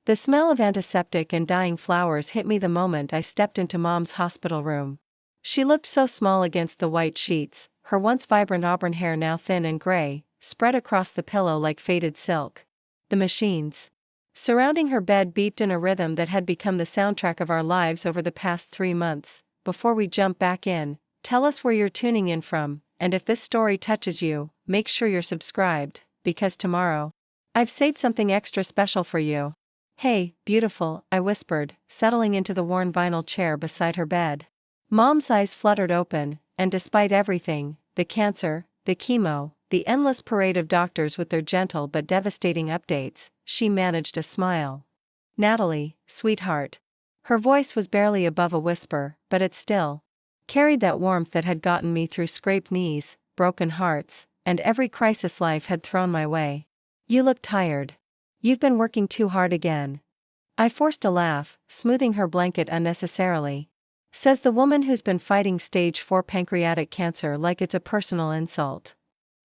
The smell of antiseptic and dying flowers hit me the moment I stepped into Mom's hospital room. She looked so small against the white sheets, her once vibrant auburn hair now thin and gray, spread across the pillow like faded silk. The machines surrounding her bed beeped in a rhythm that had become the soundtrack of our lives over the past 3 months. Before we jump back in, tell us where you're tuning in from, and if this story touches you, make sure you're subscribed, because tomorrow, I've saved something extra special for you. Hey, beautiful, I whispered, settling into the worn vinyl chair beside her bed. Mom's eyes fluttered open, and despite everything, the cancer, the chemo, the endless parade of doctors with their gentle but devastating updates, she managed a smile. Natalie, sweetheart. Her voice was barely above a whisper, but it still carried that warmth that had gotten me through scraped knees, broken hearts, and every crisis life had thrown my way. You look tired. You've been working too hard again. I forced a laugh, smoothing her blanket unnecessarily. Says the woman who's been fighting stage 4 pancreatic cancer like it's a personal insult.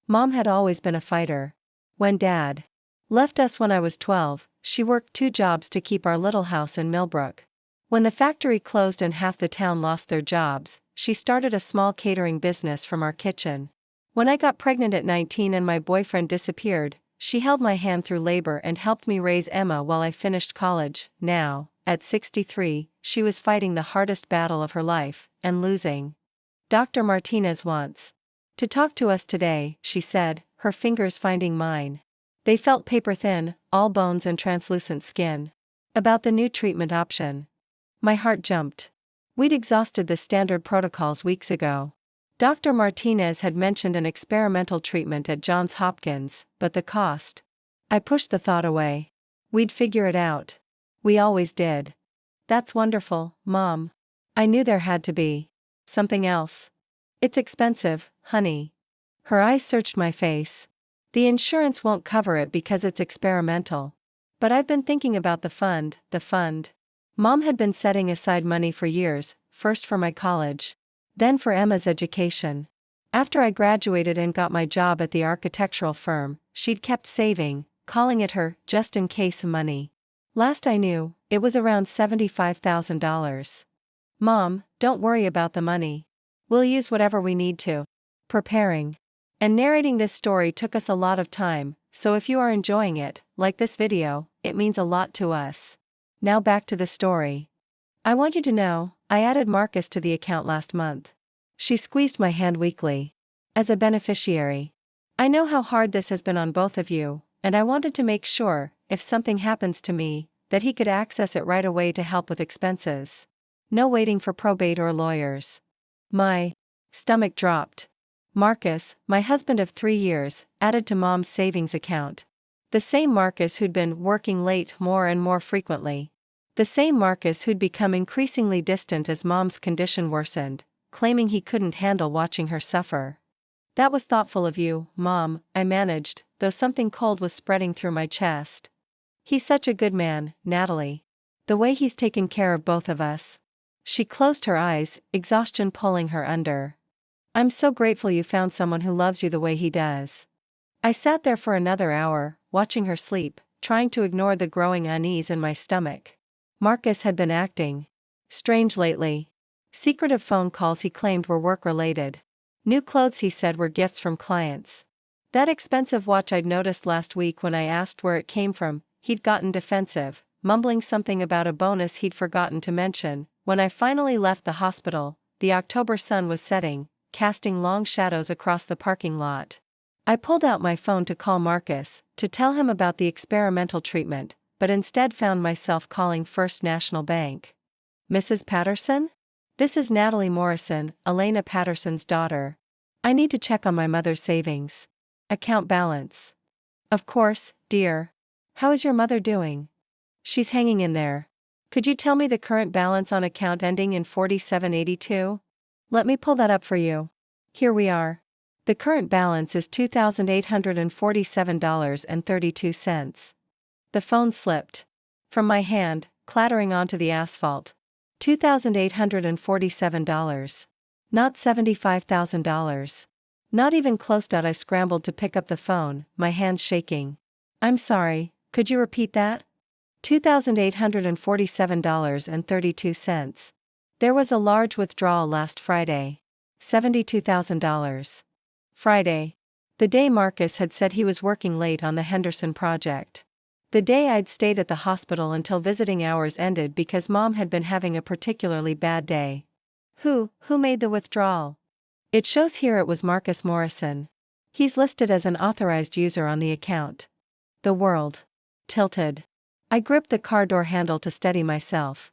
Mom had always been a fighter. When Dad left us when I was 12, she worked 2 jobs to keep our little house in Millbrook. When the factory closed and half the town lost their jobs, she started a small catering business from our kitchen. When I got pregnant at 19 and my boyfriend disappeared, she held my hand through labor and helped me raise Emma while I finished college. Now, at 63, she was fighting the hardest battle of her life, and losing. Dr. Martinez wants to talk to us today, she said, her fingers finding mine. They felt paper thin, all bones and translucent skin. About the new treatment option. My heart jumped. We'd exhausted the standard protocols weeks ago. Dr. Martinez had mentioned an experimental treatment at Johns Hopkins, but the cost. I pushed the thought away. We'd figure it out. We always did. That's wonderful, Mom. I knew there had to be something else. It's expensive, honey. Her eyes searched my face. The insurance won't cover it because it's experimental. But I've been thinking about the fund. Mom had been setting aside money for years, first for my college, then for Emma's education. After I graduated and got my job at the architectural firm, she'd kept saving, calling it her just-in-case money. Last I knew, it was around $75,000. Mom, don't worry about the money. We'll use whatever we need to. Preparing and narrating this story took us a lot of time, so if you are enjoying it, like this video, it means a lot to us. Now back to the story. I want you to know, I added Marcus to the account last month. She squeezed my hand weakly. As a beneficiary. I know how hard this has been on both of you, and I wanted to make sure, if something happens to me, that he could access it right away to help with expenses. No waiting for probate or lawyers. My stomach dropped. Marcus, my husband of 3 years, added to Mom's savings account. The same Marcus who'd been working late more and more frequently. The same Marcus who'd become increasingly distant as Mom's condition worsened, claiming he couldn't handle watching her suffer. That was thoughtful of you, Mom, I managed, though something cold was spreading through my chest. He's such a good man, Natalie. The way he's taken care of both of us. She closed her eyes, exhaustion pulling her under. I'm so grateful you found someone who loves you the way he does. I sat there for another hour, watching her sleep, trying to ignore the growing unease in my stomach. Marcus had been acting strange lately. Secretive phone calls he claimed were work-related. New clothes he said were gifts from clients. That expensive watch I'd noticed last week when I asked where it came from, he'd gotten defensive, mumbling something about a bonus he'd forgotten to mention. When I finally left the hospital, the October sun was setting, casting long shadows across the parking lot. I pulled out my phone to call Marcus, to tell him about the experimental treatment, but instead found myself calling First National Bank. Mrs. Patterson? This is Natalie Morrison, Elena Patterson's daughter. I need to check on my mother's savings account balance. Of course, dear. How is your mother doing? She's hanging in there. Could you tell me the current balance on account ending in 4782? Let me pull that up for you. Here we are. The current balance is $2,847.32. The phone slipped from my hand, clattering onto the asphalt. $2,847. Not $75,000. Not even close. I scrambled to pick up the phone, my hands shaking. I'm sorry, could you repeat that? $2,847.32. There was a large withdrawal last Friday. $72,000. Friday. The day Marcus had said he was working late on the Henderson project. The day I'd stayed at the hospital until visiting hours ended because Mom had been having a particularly bad day. Who made the withdrawal? It shows here it was Marcus Morrison. He's listed as an authorized user on the account. The world tilted. I gripped the car door handle to steady myself.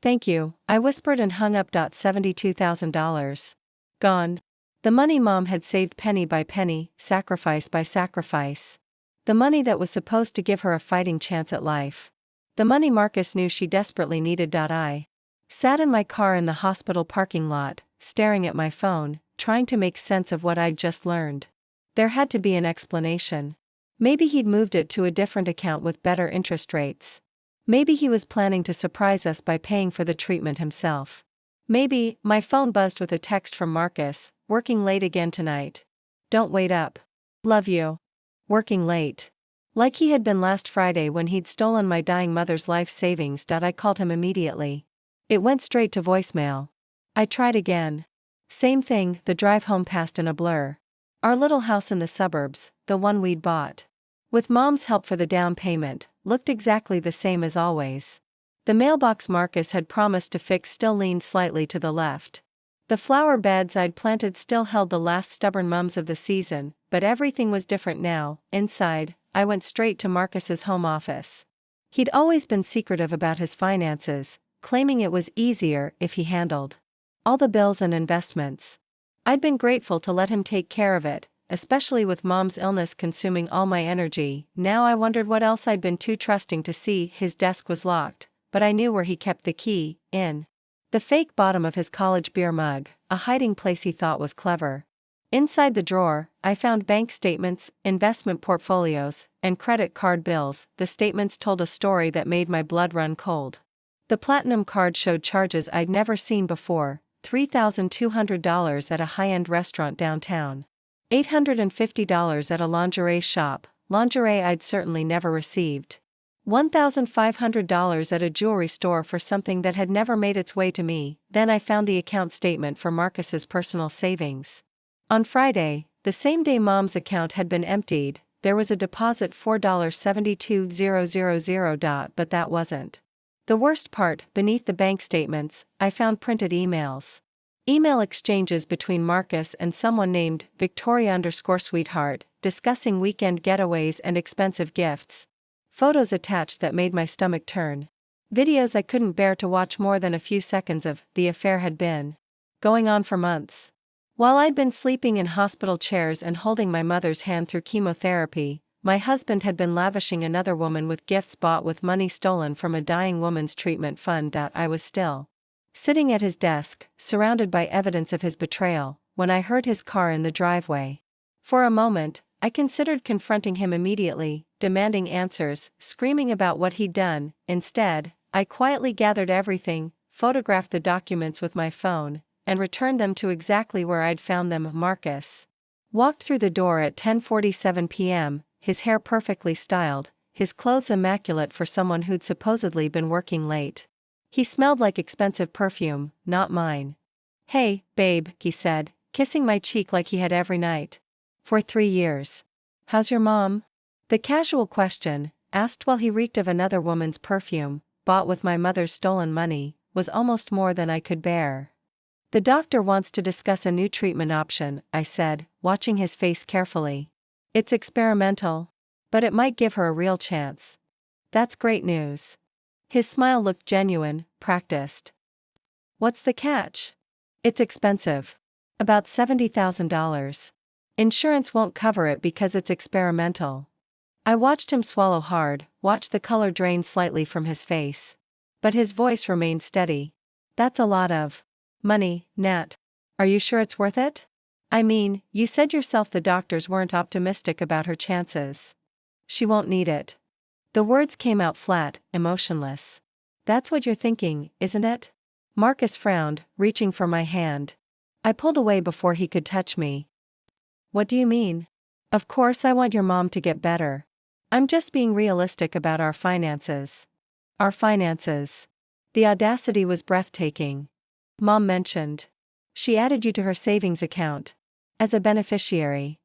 Thank you, I whispered and hung up. $72,000. Gone. The money Mom had saved penny by penny, sacrifice by sacrifice. The money that was supposed to give her a fighting chance at life. The money Marcus knew she desperately needed. I sat in my car in the hospital parking lot, staring at my phone, trying to make sense of what I'd just learned. There had to be an explanation. Maybe he'd moved it to a different account with better interest rates. Maybe he was planning to surprise us by paying for the treatment himself. Maybe. My phone buzzed with a text from Marcus, working late again tonight. Don't wait up. Love you. Working late. Like he had been last Friday when he'd stolen my dying mother's life savings. I called him immediately. It went straight to voicemail. I tried again. Same thing, the drive home passed in a blur. Our little house in the suburbs, the one we'd bought, with Mom's help for the down payment, looked exactly the same as always. The mailbox Marcus had promised to fix still leaned slightly to the left. The flower beds I'd planted still held the last stubborn mums of the season, but everything was different now. Inside, I went straight to Marcus's home office. He'd always been secretive about his finances, claiming it was easier if he handled all the bills and investments. I'd been grateful to let him take care of it, especially with Mom's illness consuming all my energy. Now I wondered what else I'd been too trusting to see. His desk was locked, but I knew where he kept the key, in the fake bottom of his college beer mug, a hiding place he thought was clever. Inside the drawer, I found bank statements, investment portfolios, and credit card bills. The statements told a story that made my blood run cold. The platinum card showed charges I'd never seen before: $3,200 at a high-end restaurant downtown, $850 at a lingerie shop, lingerie I'd certainly never received, $1,500 at a jewelry store for something that had never made its way to me. Then I found the account statement for Marcus's personal savings. On Friday, the same day Mom's account had been emptied, there was a deposit $4,72000. But that wasn't the worst part. Beneath the bank statements, I found printed emails. Email exchanges between Marcus and someone named Victoria_Sweetheart, discussing weekend getaways and expensive gifts. Photos attached that made my stomach turn. Videos I couldn't bear to watch more than a few seconds of. The affair had been going on for months. While I'd been sleeping in hospital chairs and holding my mother's hand through chemotherapy, my husband had been lavishing another woman with gifts bought with money stolen from a dying woman's treatment fund. I was still sitting at his desk, surrounded by evidence of his betrayal, when I heard his car in the driveway. For a moment, I considered confronting him immediately, demanding answers, screaming about what he'd done. Instead, I quietly gathered everything, photographed the documents with my phone, and returned them to exactly where I'd found them. Marcus walked through the door at 10:47 p.m., his hair perfectly styled, his clothes immaculate for someone who'd supposedly been working late. He smelled like expensive perfume, not mine. "Hey, babe," he said, kissing my cheek like he had every night for 3 years. "How's your mom?" The casual question, asked while he reeked of another woman's perfume, bought with my mother's stolen money, was almost more than I could bear. "The doctor wants to discuss a new treatment option," I said, watching his face carefully. "It's experimental, but it might give her a real chance." "That's great news." His smile looked genuine, practiced. "What's the catch?" "It's expensive. About $70,000. Insurance won't cover it because it's experimental." I watched him swallow hard, watched the color drain slightly from his face. But his voice remained steady. "That's a lot of money, Nat. Are you sure it's worth it? I mean, you said yourself the doctors weren't optimistic about her chances." "She won't need it." The words came out flat, emotionless. "That's what you're thinking, isn't it?" Marcus frowned, reaching for my hand. I pulled away before he could touch me. "What do you mean?" "Of course I want your mom to get better. I'm just being realistic about our finances. Our finances. The audacity was breathtaking. Mom mentioned. She added you to her savings account. As a beneficiary.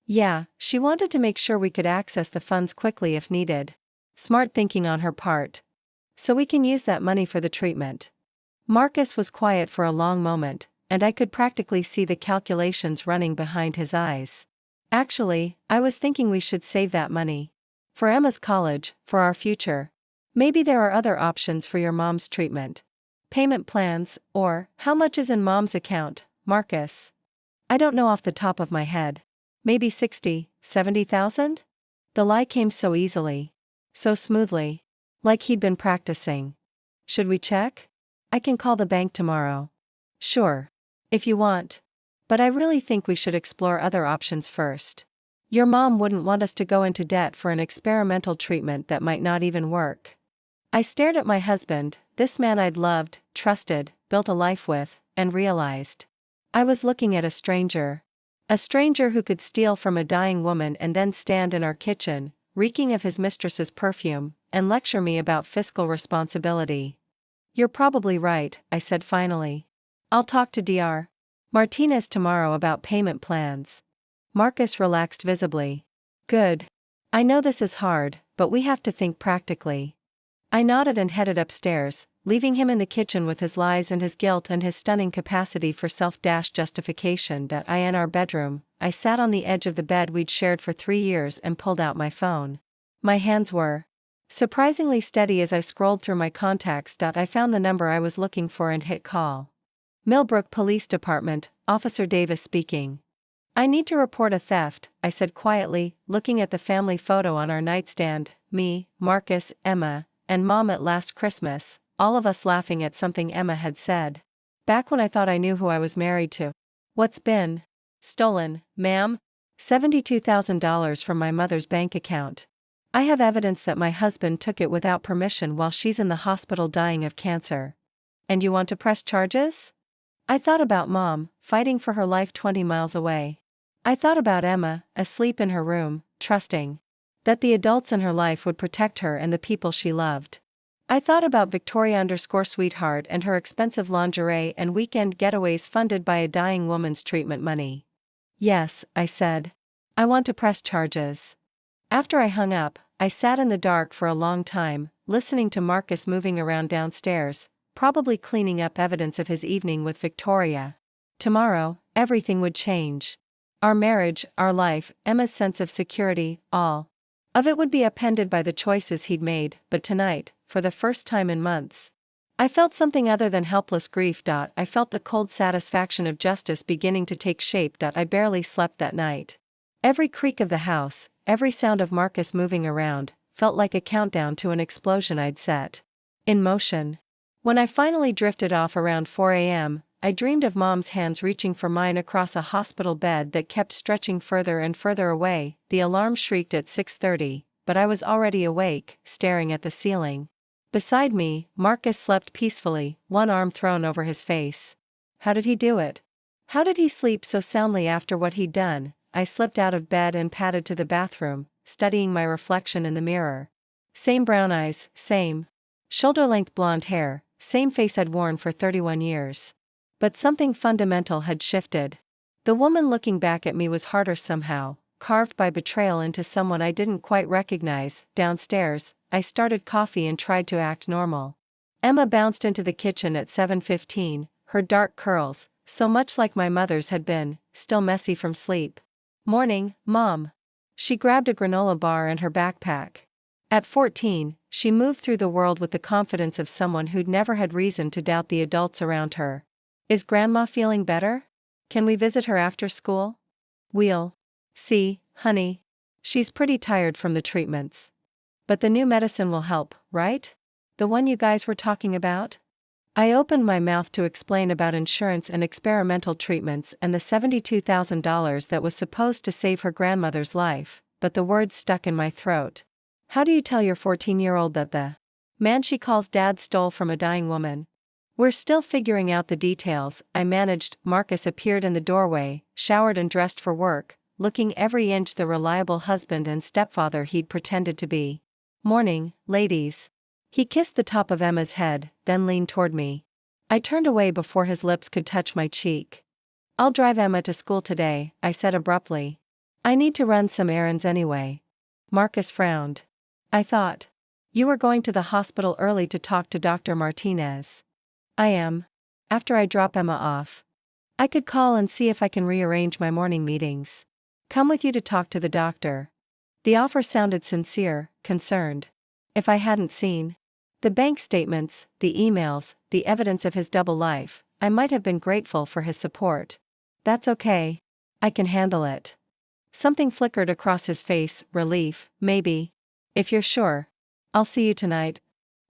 Yeah, she wanted to make sure we could access the funds quickly if needed. Smart thinking on her part. So we can use that money for the treatment. Marcus was quiet for a long moment, and I could practically see the calculations running behind his eyes. Actually, I was thinking we should save that money. For Emma's college, for our future. Maybe there are other options for your mom's treatment. Payment plans, or, how much is in mom's account, Marcus? I don't know off the top of my head. Maybe 60, 70,000? The lie came so easily. So smoothly. Like he'd been practicing. Should we check? I can call the bank tomorrow. Sure. If you want. But I really think we should explore other options first. Your mom wouldn't want us to go into debt for an experimental treatment that might not even work. I stared at my husband, this man I'd loved, trusted, built a life with, and realized. I was looking at a stranger. A stranger who could steal from a dying woman and then stand in our kitchen, reeking of his mistress's perfume, and lecture me about fiscal responsibility. You're probably right, I said finally. I'll talk to Dr. Martinez tomorrow about payment plans. Marcus relaxed visibly. Good. I know this is hard, but we have to think practically. I nodded and headed upstairs, leaving him in the kitchen with his lies and his guilt and his stunning capacity for self-justification. In our bedroom, I sat on the edge of the bed we'd shared for 3 years and pulled out my phone. My hands were surprisingly steady as I scrolled through my contacts. I found the number I was looking for and hit call. Millbrook Police Department, Officer Davis speaking. I need to report a theft, I said quietly, looking at the family photo on our nightstand, me, Marcus, Emma, and Mom at last Christmas, all of us laughing at something Emma had said. Back when I thought I knew who I was married to. What's been stolen, ma'am? $72,000 from my mother's bank account. I have evidence that my husband took it without permission while she's in the hospital dying of cancer. And you want to press charges? I thought about Mom, fighting for her life 20 miles away. I thought about Emma, asleep in her room, trusting that the adults in her life would protect her and the people she loved. I thought about Victoria_sweetheart and her expensive lingerie and weekend getaways funded by a dying woman's treatment money. Yes, I said. I want to press charges. After I hung up, I sat in the dark for a long time, listening to Marcus moving around downstairs, probably cleaning up evidence of his evening with Victoria. Tomorrow, everything would change. Our marriage, our life, Emma's sense of security, all of it would be upended by the choices he'd made, but tonight, for the first time in months, I felt something other than helpless grief. I felt the cold satisfaction of justice beginning to take shape. I barely slept that night. Every creak of the house, every sound of Marcus moving around, felt like a countdown to an explosion I'd set in motion. When I finally drifted off around 4 a.m., I dreamed of Mom's hands reaching for mine across a hospital bed that kept stretching further and further away. The alarm shrieked at 6:30, but I was already awake, staring at the ceiling. Beside me, Marcus slept peacefully, one arm thrown over his face. How did he do it? How did he sleep so soundly after what he'd done? I slipped out of bed and padded to the bathroom, studying my reflection in the mirror. Same brown eyes, same shoulder-length blonde hair, same face I'd worn for 31 years. But something fundamental had shifted. The woman looking back at me was harder somehow, carved by betrayal into someone I didn't quite recognize. Downstairs, I started coffee and tried to act normal. Emma bounced into the kitchen at 7:15, her dark curls, so much like my mother's had been, still messy from sleep. Morning, Mom. She grabbed a granola bar and her backpack. At 14, she moved through the world with the confidence of someone who'd never had reason to doubt the adults around her. Is Grandma feeling better? Can we visit her after school? We'll see, honey. She's pretty tired from the treatments. But the new medicine will help, right? The one you guys were talking about? I opened my mouth to explain about insurance and experimental treatments and the $72,000 that was supposed to save her grandmother's life, but the words stuck in my throat. How do you tell your 14-year-old that the man she calls dad stole from a dying woman? We're still figuring out the details, I managed. Marcus appeared in the doorway, showered and dressed for work, looking every inch the reliable husband and stepfather he'd pretended to be. "Morning, ladies." He kissed the top of Emma's head, then leaned toward me. I turned away before his lips could touch my cheek. "I'll drive Emma to school today," I said abruptly. "I need to run some errands anyway." Marcus frowned. "I thought you were going to the hospital early to talk to Dr. Martinez." "I am. After I drop Emma off. I could call and see if I can rearrange my morning meetings. Come with you to talk to the doctor." The offer sounded sincere, concerned. If I hadn't seen the bank statements, the emails, the evidence of his double life, I might have been grateful for his support. "That's okay. I can handle it." Something flickered across his face, relief, maybe. "If you're sure. I'll see you tonight."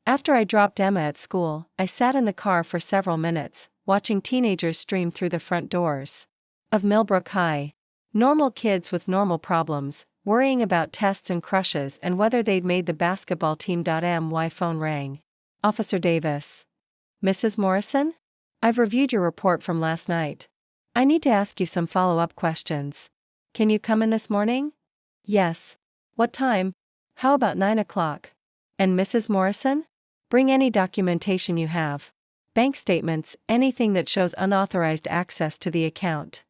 After I dropped Emma at school, I sat in the car for several minutes, watching teenagers stream through the front doors of Millbrook High. Normal kids with normal problems, worrying about tests and crushes and whether they'd made the basketball team. My phone rang. "Officer Davis." "Mrs. Morrison? I've reviewed your report from last night. I need to ask you some follow-up questions. Can you come in this morning?" "Yes." "What time?" "How about 9 o'clock? And Mrs. Morrison? Bring any documentation you have. Bank statements, anything that shows unauthorized access to the account."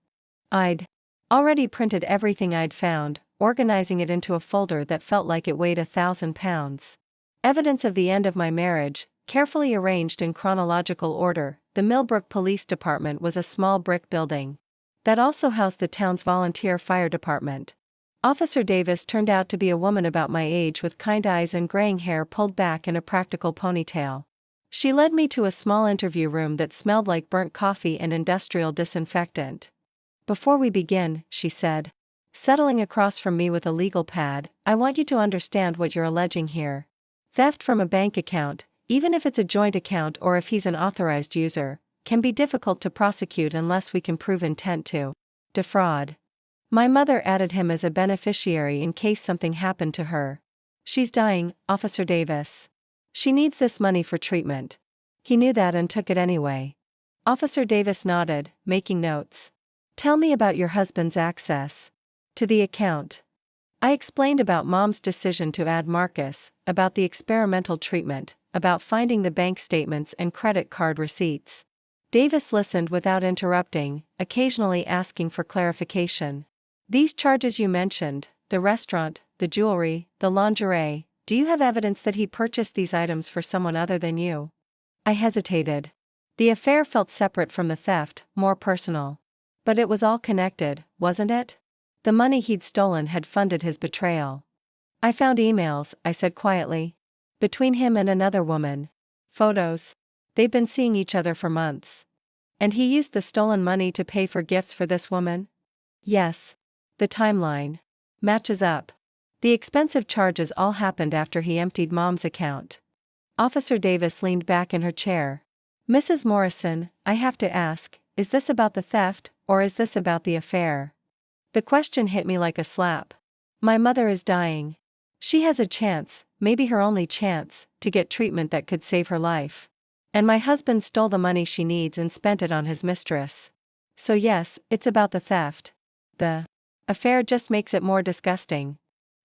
I'd already printed everything I'd found, organizing it into a folder that felt like it weighed 1,000 pounds. Evidence of the end of my marriage, carefully arranged in chronological order. The Millbrook Police Department was a small brick building that also housed the town's volunteer fire department. Officer Davis turned out to be a woman about my age with kind eyes and graying hair pulled back in a practical ponytail. She led me to a small interview room that smelled like burnt coffee and industrial disinfectant. "Before we begin," she said, settling across from me with a legal pad, "I want you to understand what you're alleging here. Theft from a bank account, even if it's a joint account or if he's an authorized user, can be difficult to prosecute unless we can prove intent to defraud. My mother added him as a beneficiary in case something happened to her. She's dying, Officer Davis. She needs this money for treatment." He knew that and took it anyway. Officer Davis nodded, making notes. "Tell me about your husband's access to the account." I explained about Mom's decision to add Marcus, about the experimental treatment, about finding the bank statements and credit card receipts. Davis listened without interrupting, occasionally asking for clarification. "These charges you mentioned, the restaurant, the jewelry, the lingerie, do you have evidence that he purchased these items for someone other than you?" I hesitated. The affair felt separate from the theft, more personal. But it was all connected, wasn't it? The money he'd stolen had funded his betrayal. "I found emails," I said quietly. "Between him and another woman. Photos. They've been seeing each other for months." "And he used the stolen money to pay for gifts for this woman?" "Yes. The timeline matches up. The expensive charges all happened after he emptied Mom's account." Officer Davis leaned back in her chair. "Mrs. Morrison, I have to ask, is this about the theft, or is this about the affair?" The question hit me like a slap. My mother is dying. She has a chance, maybe her only chance, to get treatment that could save her life. And my husband stole the money she needs and spent it on his mistress. So yes, it's about the theft. The affair just makes it more disgusting.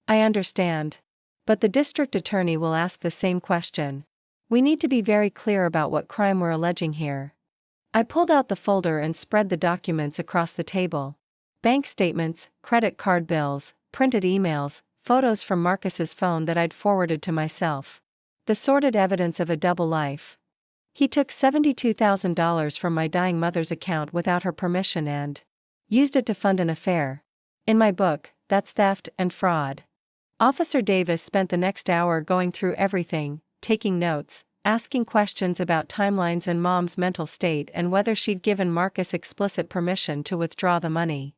I understand. But the district attorney will ask the same question. We need to be very clear about what crime we're alleging here. I pulled out the folder and spread the documents across the table. Bank statements, credit card bills, printed emails, photos from Marcus's phone that I'd forwarded to myself. The sordid evidence of a double life. He took $72,000 from my dying mother's account without her permission and used it to fund an affair. In my book, that's theft and fraud. Officer Davis spent the next hour going through everything, taking notes, asking questions about timelines and Mom's mental state and whether she'd given Marcus explicit permission to withdraw the money.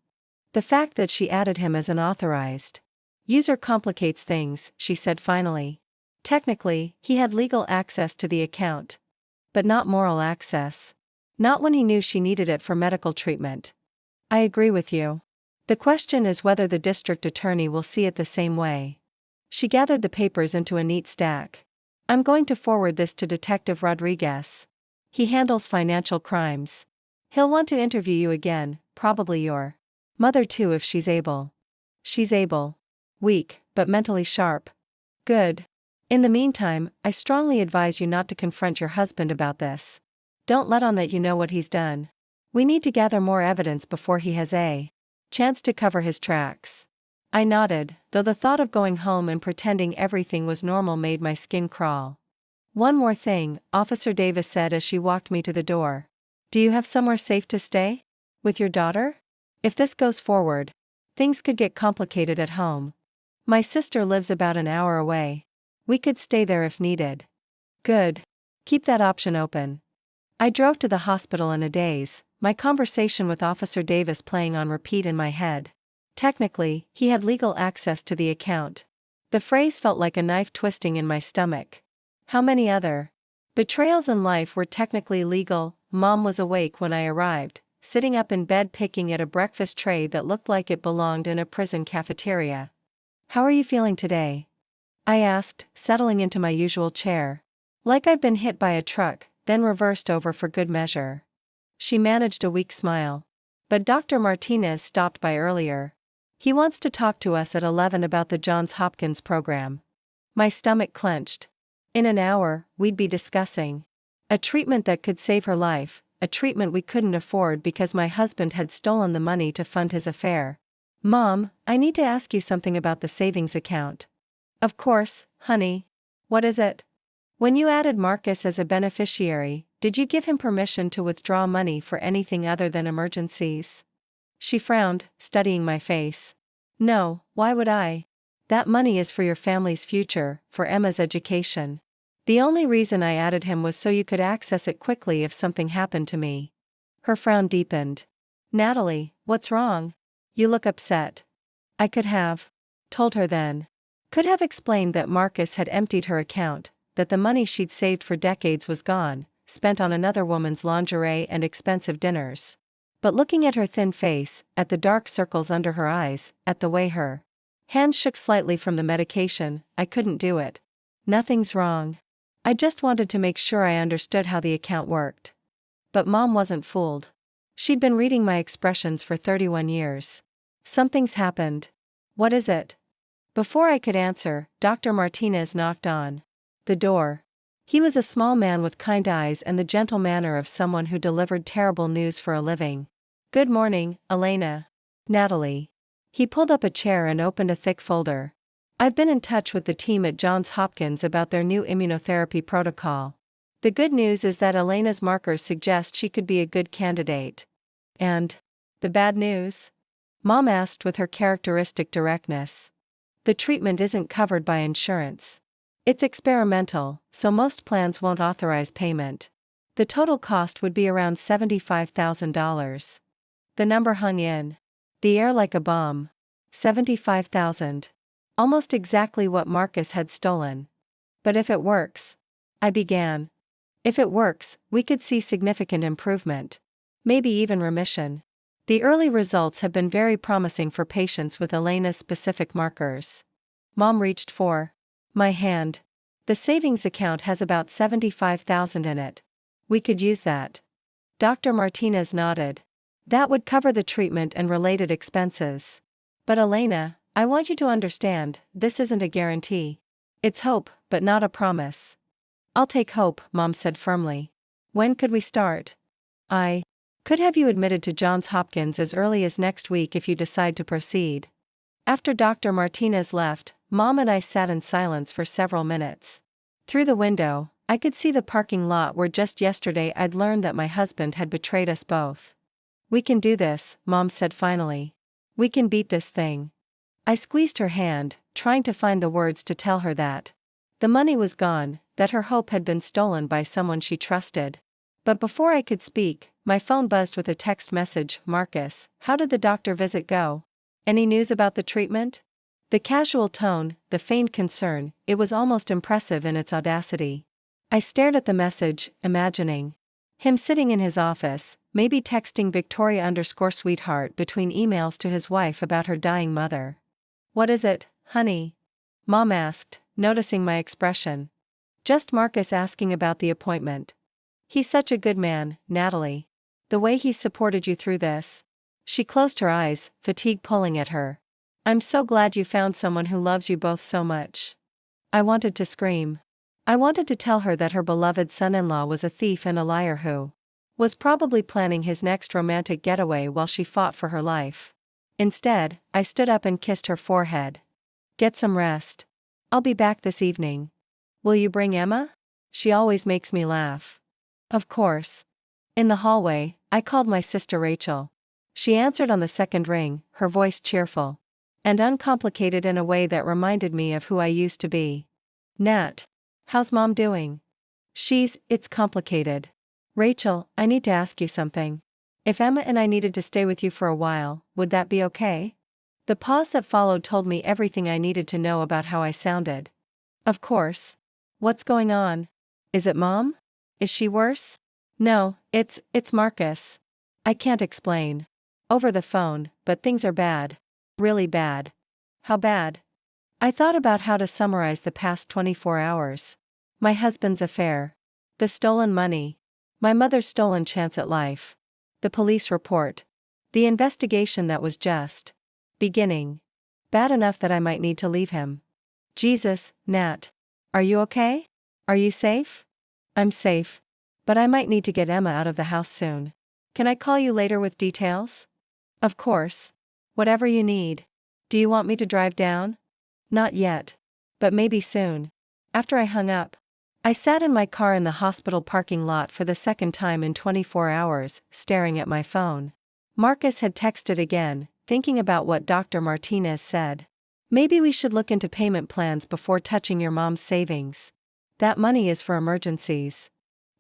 The fact that she added him as an authorized user complicates things, she said finally. Technically, he had legal access to the account. But not moral access. Not when he knew she needed it for medical treatment. I agree with you. The question is whether the district attorney will see it the same way. She gathered the papers into a neat stack. "I'm going to forward this to Detective Rodriguez. He handles financial crimes. He'll want to interview you again, probably your Mother too if she's able. She's able. Weak, but mentally sharp. Good. In the meantime, I strongly advise you not to confront your husband about this. Don't let on that you know what he's done. We need to gather more evidence before he has a chance to cover his tracks. I nodded, though the thought of going home and pretending everything was normal made my skin crawl. One more thing, Officer Davis said as she walked me to the door. Do you have somewhere safe to stay? With your daughter? If this goes forward, things could get complicated at home. My sister lives about an hour away. We could stay there if needed. Good. Keep that option open. I drove to the hospital in a daze, my conversation with Officer Davis playing on repeat in my head. Technically, he had legal access to the account. The phrase felt like a knife twisting in my stomach. How many other betrayals in life were technically legal? Mom was awake when I arrived, sitting up in bed picking at a breakfast tray that looked like it belonged in a prison cafeteria. How are you feeling today? I asked, settling into my usual chair. Like I'd been hit by a truck, then reversed over for good measure. She managed a weak smile. But Dr. Martinez stopped by earlier. He wants to talk to us at 11 about the Johns Hopkins program. My stomach clenched. In an hour, we'd be discussing a treatment that could save her life, a treatment we couldn't afford because my husband had stolen the money to fund his affair. Mom, I need to ask you something about the savings account. Of course, honey. What is it? When you added Marcus as a beneficiary, did you give him permission to withdraw money for anything other than emergencies? She frowned, studying my face. No, why would I? That money is for your family's future, for Emma's education. The only reason I added him was so you could access it quickly if something happened to me. Her frown deepened. Natalie, what's wrong? You look upset. I could have told her then. Could have explained that Marcus had emptied her account, that the money she'd saved for decades was gone, spent on another woman's lingerie and expensive dinners. But looking at her thin face, at the dark circles under her eyes, at the way her hands shook slightly from the medication, I couldn't do it. Nothing's wrong. I just wanted to make sure I understood how the account worked. But Mom wasn't fooled. She'd been reading my expressions for 31 years. Something's happened. What is it? Before I could answer, Dr. Martinez knocked on the door. He was a small man with kind eyes and the gentle manner of someone who delivered terrible news for a living. Good morning, Elena. Natalie. He pulled up a chair and opened a thick folder. I've been in touch with the team at Johns Hopkins about their new immunotherapy protocol. The good news is that Elena's markers suggest she could be a good candidate. And the bad news? Mom asked with her characteristic directness. The treatment isn't covered by insurance. It's experimental, so most plans won't authorize payment. The total cost would be around $75,000. The number hung in the air like a bomb. $75,000. Almost exactly what Marcus had stolen. But if it works, I began. If it works, we could see significant improvement. Maybe even remission. The early results have been very promising for patients with Elena's specific markers. Mom reached for my hand. The savings account has about $75,000 in it. We could use that. Dr. Martinez nodded. That would cover the treatment and related expenses. But Elena, I want you to understand, this isn't a guarantee. It's hope, but not a promise. I'll take hope, Mom said firmly. When could we start? I could have you admitted to Johns Hopkins as early as next week if you decide to proceed. After Dr. Martinez left, Mom and I sat in silence for several minutes. Through the window, I could see the parking lot where just yesterday I'd learned that my husband had betrayed us both. We can do this, Mom said finally. We can beat this thing. I squeezed her hand, trying to find the words to tell her that the money was gone, that her hope had been stolen by someone she trusted. But before I could speak, my phone buzzed with a text message. Marcus, how did the doctor visit go? Any news about the treatment? The casual tone, the feigned concern, it was almost impressive in its audacity. I stared at the message, imagining him sitting in his office, maybe texting Victoria_sweetheart between emails to his wife about her dying mother. What is it, honey? Mom asked, noticing my expression. Just Marcus asking about the appointment. He's such a good man, Natalie. The way he's supported you through this. She closed her eyes, fatigue pulling at her. I'm so glad you found someone who loves you both so much. I wanted to scream. I wanted to tell her that her beloved son-in-law was a thief and a liar who was probably planning his next romantic getaway while she fought for her life. Instead, I stood up and kissed her forehead. Get some rest. I'll be back this evening. Will you bring Emma? She always makes me laugh. Of course. In the hallway, I called my sister Rachel. She answered on the second ring, her voice cheerful and uncomplicated in a way that reminded me of who I used to be. Nat. How's Mom doing? It's complicated. Rachel, I need to ask you something. If Emma and I needed to stay with you for a while, would that be okay? The pause that followed told me everything I needed to know about how I sounded. Of course. What's going on? Is it Mom? Is she worse? No, it's Marcus. I can't explain over the phone, but things are bad. Really bad. How bad? I thought about how to summarize the past 24 hours. My husband's affair. The stolen money. My mother's stolen chance at life. The police report. The investigation that was just beginning. Bad enough that I might need to leave him. Jesus, Nat. Are you okay? Are you safe? I'm safe. But I might need to get Emma out of the house soon. Can I call you later with details? Of course. Whatever you need. Do you want me to drive down? Not yet. But maybe soon. After I hung up. I sat in my car in the hospital parking lot for the second time in 24 hours, staring at my phone. Marcus had texted again, thinking about what Dr. Martinez said. Maybe we should look into payment plans before touching your mom's savings. That money is for emergencies.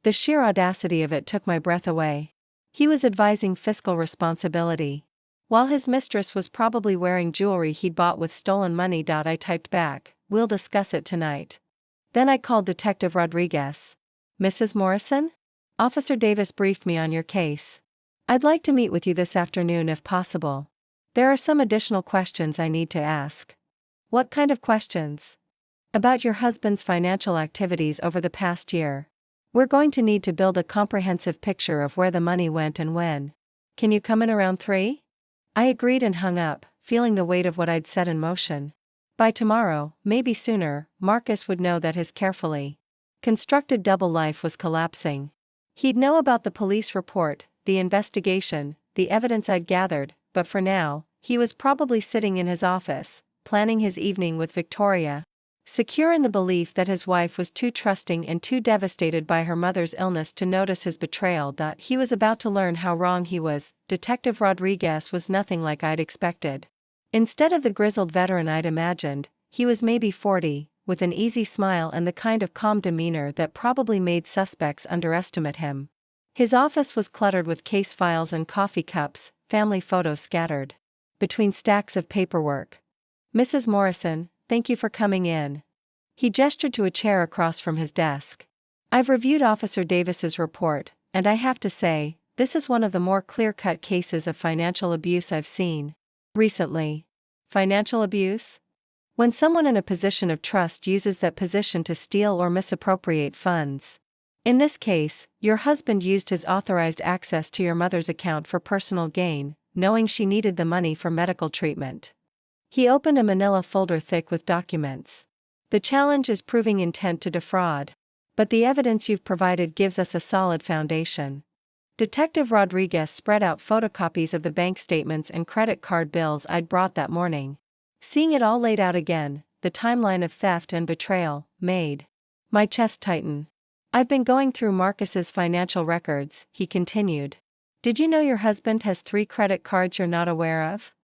The sheer audacity of it took my breath away. He was advising fiscal responsibility. While his mistress was probably wearing jewelry he'd bought with stolen money. I typed back, "We'll discuss it tonight." Then I called Detective Rodriguez. "Mrs. Morrison? Officer Davis briefed me on your case. I'd like to meet with you this afternoon if possible. There are some additional questions I need to ask." "What kind of questions?" "About your husband's financial activities over the past year. We're going to need to build a comprehensive picture of where the money went and when. Can you come in around 3? I agreed and hung up, feeling the weight of what I'd set in motion. By tomorrow, maybe sooner, Marcus would know that his carefully constructed double life was collapsing. He'd know about the police report, the investigation, the evidence I'd gathered, but for now, he was probably sitting in his office, planning his evening with Victoria. Secure in the belief that his wife was too trusting and too devastated by her mother's illness to notice his betrayal. He was about to learn how wrong he was. Detective Rodriguez was nothing like I'd expected. Instead of the grizzled veteran I'd imagined, he was maybe 40, with an easy smile and the kind of calm demeanor that probably made suspects underestimate him. His office was cluttered with case files and coffee cups, family photos scattered between stacks of paperwork. "Mrs. Morrison, thank you for coming in." He gestured to a chair across from his desk. "I've reviewed Officer Davis's report, and I have to say, this is one of the more clear-cut cases of financial abuse I've seen recently." Financial abuse? When someone in a position of trust uses that position to steal or misappropriate funds. In this case, your husband used his authorized access to your mother's account for personal gain, knowing she needed the money for medical treatment. He opened a manila folder thick with documents. "The challenge is proving intent to defraud. But the evidence you've provided gives us a solid foundation." Detective Rodriguez spread out photocopies of the bank statements and credit card bills I'd brought that morning. Seeing it all laid out again, the timeline of theft and betrayal, made my chest tighten. "I've been going through Marcus's financial records," he continued. "Did you know your husband has 3 credit cards you're not aware of?"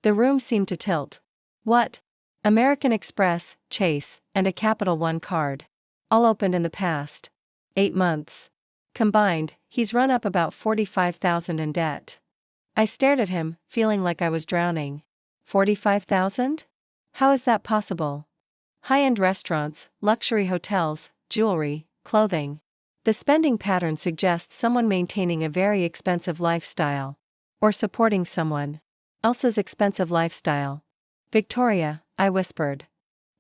The room seemed to tilt. "What?" "American Express, Chase, and a Capital One card. All opened in the past 8 months. Combined, he's run up about $45,000 in debt." I stared at him, feeling like I was drowning. 45,000? How is that possible? High-end restaurants, luxury hotels, jewelry, clothing. The spending pattern suggests someone maintaining a very expensive lifestyle. Or supporting someone else's expensive lifestyle. "Victoria," I whispered.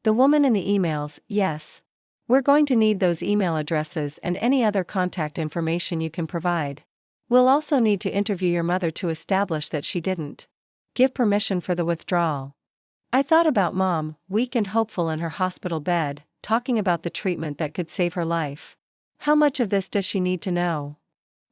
"The woman in the emails, yes. We're going to need those email addresses and any other contact information you can provide." We'll also need to interview your mother to establish that she didn't give permission for the withdrawal. I thought about Mom, weak and hopeful in her hospital bed, talking about the treatment that could save her life. How much of this does she need to know?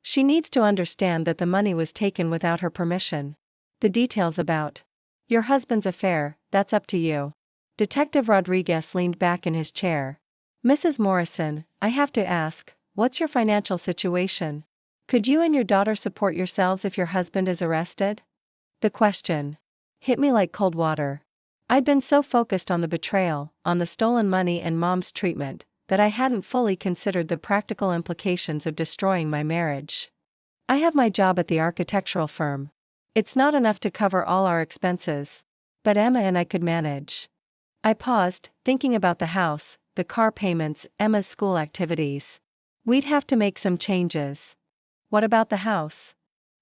She needs to understand that the money was taken without her permission. The details about your husband's affair, that's up to you. Detective Rodriguez leaned back in his chair. Mrs. Morrison, I have to ask, what's your financial situation? Could you and your daughter support yourselves if your husband is arrested? The question hit me like cold water. I'd been so focused on the betrayal, on the stolen money and Mom's treatment, that I hadn't fully considered the practical implications of destroying my marriage. I have my job at the architectural firm. It's not enough to cover all our expenses, but Emma and I could manage. I paused, thinking about the house, the car payments, Emma's school activities. We'd have to make some changes. What about the house?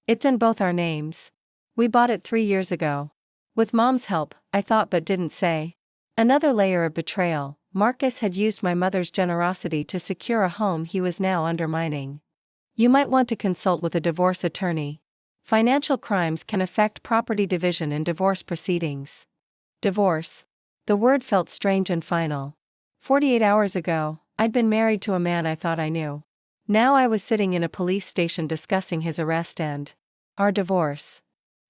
It's in both our names. We bought it 3 years ago. With Mom's help, I thought but didn't say. Another layer of betrayal. Marcus had used my mother's generosity to secure a home he was now undermining. You might want to consult with a divorce attorney. Financial crimes can affect property division in divorce proceedings. Divorce. The word felt strange and final. 48 hours ago, I'd been married to a man I thought I knew. Now I was sitting in a police station discussing his arrest and our divorce.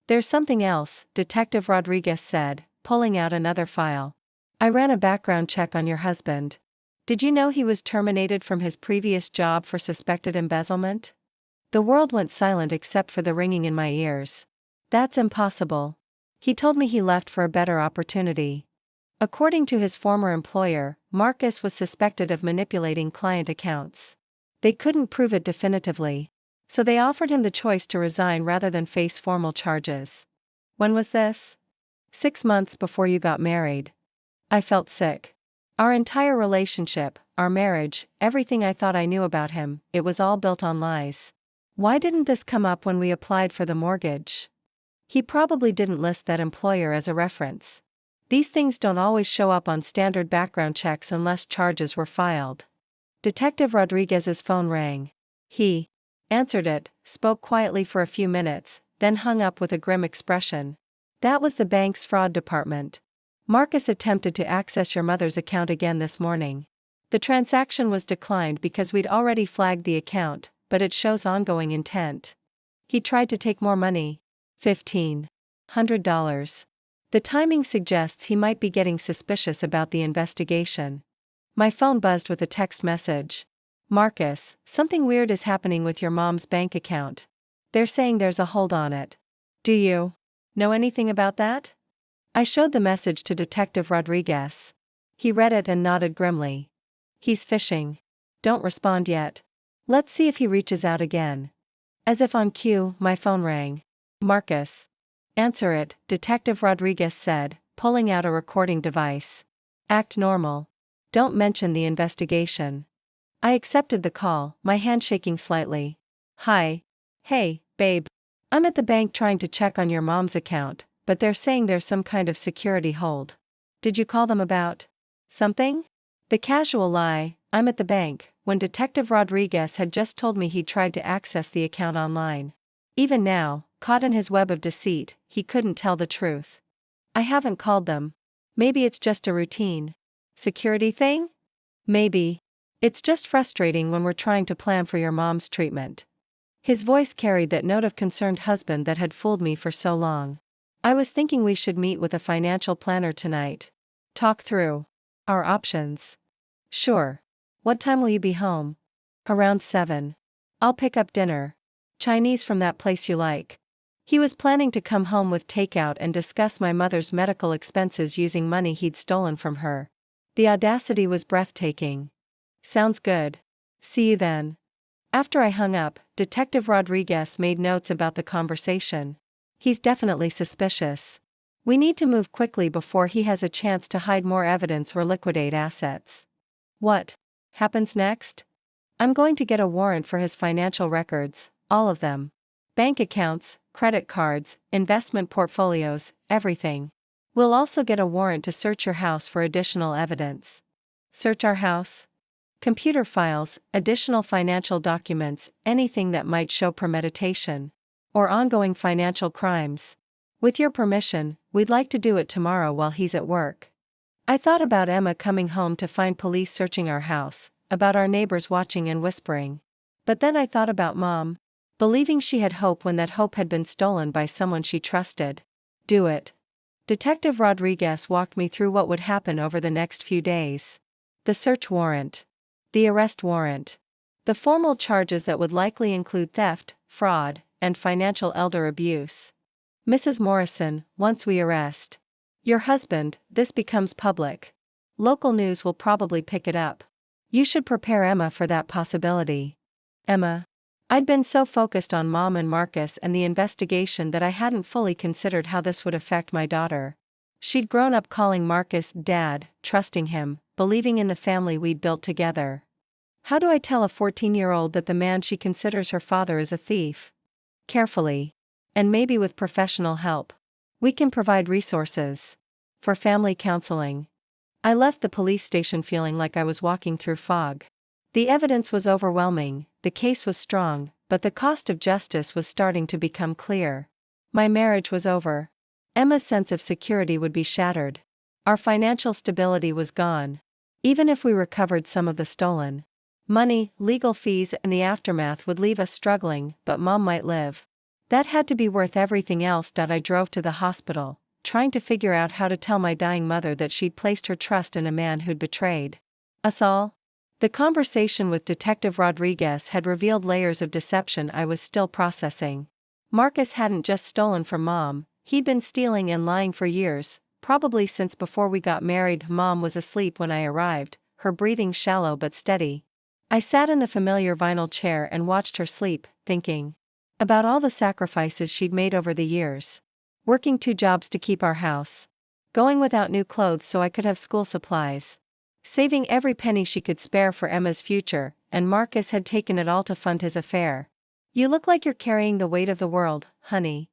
There's something else, Detective Rodriguez said, pulling out another file. I ran a background check on your husband. Did you know he was terminated from his previous job for suspected embezzlement? The world went silent except for the ringing in my ears. That's impossible. He told me he left for a better opportunity. According to his former employer, Marcus was suspected of manipulating client accounts. They couldn't prove it definitively, so they offered him the choice to resign rather than face formal charges. When was this? 6 months before you got married. I felt sick. Our entire relationship, our marriage, everything I thought I knew about him, it was all built on lies. Why didn't this come up when we applied for the mortgage? He probably didn't list that employer as a reference. These things don't always show up on standard background checks unless charges were filed. Detective Rodriguez's phone rang. He answered it, spoke quietly for a few minutes, then hung up with a grim expression. That was the bank's fraud department. Marcus attempted to access your mother's account again this morning. The transaction was declined because we'd already flagged the account, but it shows ongoing intent. He tried to take more money. $1,500. The timing suggests he might be getting suspicious about the investigation. My phone buzzed with a text message. Marcus, something weird is happening with your mom's bank account. They're saying there's a hold on it. Do you know anything about that? I showed the message to Detective Rodriguez. He read it and nodded grimly. He's fishing. Don't respond yet. Let's see if he reaches out again. As if on cue, my phone rang. Marcus. Answer it, Detective Rodriguez said, pulling out a recording device. Act normal. Don't mention the investigation. I accepted the call, my hand shaking slightly. Hi. Hey, babe. I'm at the bank trying to check on your mom's account, but they're saying there's some kind of security hold. Did you call them about something? The casual lie, I'm at the bank, when Detective Rodriguez had just told me he'd tried to access the account online. Even now, caught in his web of deceit, he couldn't tell the truth. I haven't called them. Maybe it's just a routine security thing? Maybe. It's just frustrating when we're trying to plan for your mom's treatment. His voice carried that note of concerned husband that had fooled me for so long. I was thinking we should meet with a financial planner tonight. Talk through our options. Sure. What time will you be home? Around 7. I'll pick up dinner. Chinese from that place you like. He was planning to come home with takeout and discuss my mother's medical expenses using money he'd stolen from her. The audacity was breathtaking. Sounds good. See you then. After I hung up, Detective Rodriguez made notes about the conversation. He's definitely suspicious. We need to move quickly before he has a chance to hide more evidence or liquidate assets. What happens next? I'm going to get a warrant for his financial records, all of them. Bank accounts, credit cards, investment portfolios, everything. We'll also get a warrant to search your house for additional evidence. Search our house? Computer files, additional financial documents, anything that might show premeditation or ongoing financial crimes. With your permission, we'd like to do it tomorrow while he's at work. I thought about Emma coming home to find police searching our house, about our neighbors watching and whispering. But then I thought about Mom, believing she had hope when that hope had been stolen by someone she trusted. Do it. Detective Rodriguez walked me through what would happen over the next few days. The search warrant. The arrest warrant. The formal charges that would likely include theft, fraud, and financial elder abuse. Mrs. Morrison, once we arrest your husband, this becomes public. Local news will probably pick it up. You should prepare Emma for that possibility. Emma. I'd been so focused on Mom and Marcus and the investigation that I hadn't fully considered how this would affect my daughter. She'd grown up calling Marcus Dad, trusting him, believing in the family we'd built together. How do I tell a 14-year-old that the man she considers her father is a thief? Carefully. And maybe with professional help. We can provide resources. For family counseling. I left the police station feeling like I was walking through fog. The evidence was overwhelming, the case was strong, but the cost of justice was starting to become clear. My marriage was over. Emma's sense of security would be shattered. Our financial stability was gone. Even if we recovered some of the stolen money, legal fees and the aftermath would leave us struggling, but Mom might live. That had to be worth everything else. I drove to the hospital, trying to figure out how to tell my dying mother that she'd placed her trust in a man who'd betrayed us all. The conversation with Detective Rodriguez had revealed layers of deception I was still processing. Marcus hadn't just stolen from Mom, he'd been stealing and lying for years, probably since before we got married. Mom was asleep when I arrived, her breathing shallow but steady. I sat in the familiar vinyl chair and watched her sleep, thinking about all the sacrifices she'd made over the years. Working 2 jobs to keep our house. Going without new clothes so I could have school supplies. Saving every penny she could spare for Emma's future, and Marcus had taken it all to fund his affair. You look like you're carrying the weight of the world, honey.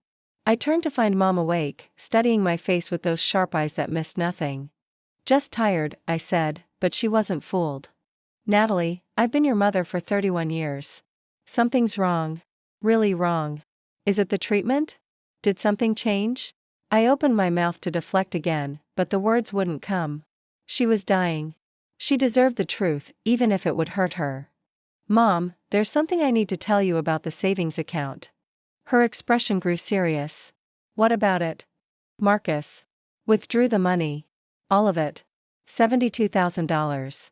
I turned to find Mom awake, studying my face with those sharp eyes that missed nothing. Just tired, I said, but she wasn't fooled. Natalie, I've been your mother for 31 years. Something's wrong. Really wrong. Is it the treatment? Did something change? I opened my mouth to deflect again, but the words wouldn't come. She was dying. She deserved the truth, even if it would hurt her. Mom, there's something I need to tell you about the savings account. Her expression grew serious. What about it? Marcus withdrew the money. All of it. $72,000.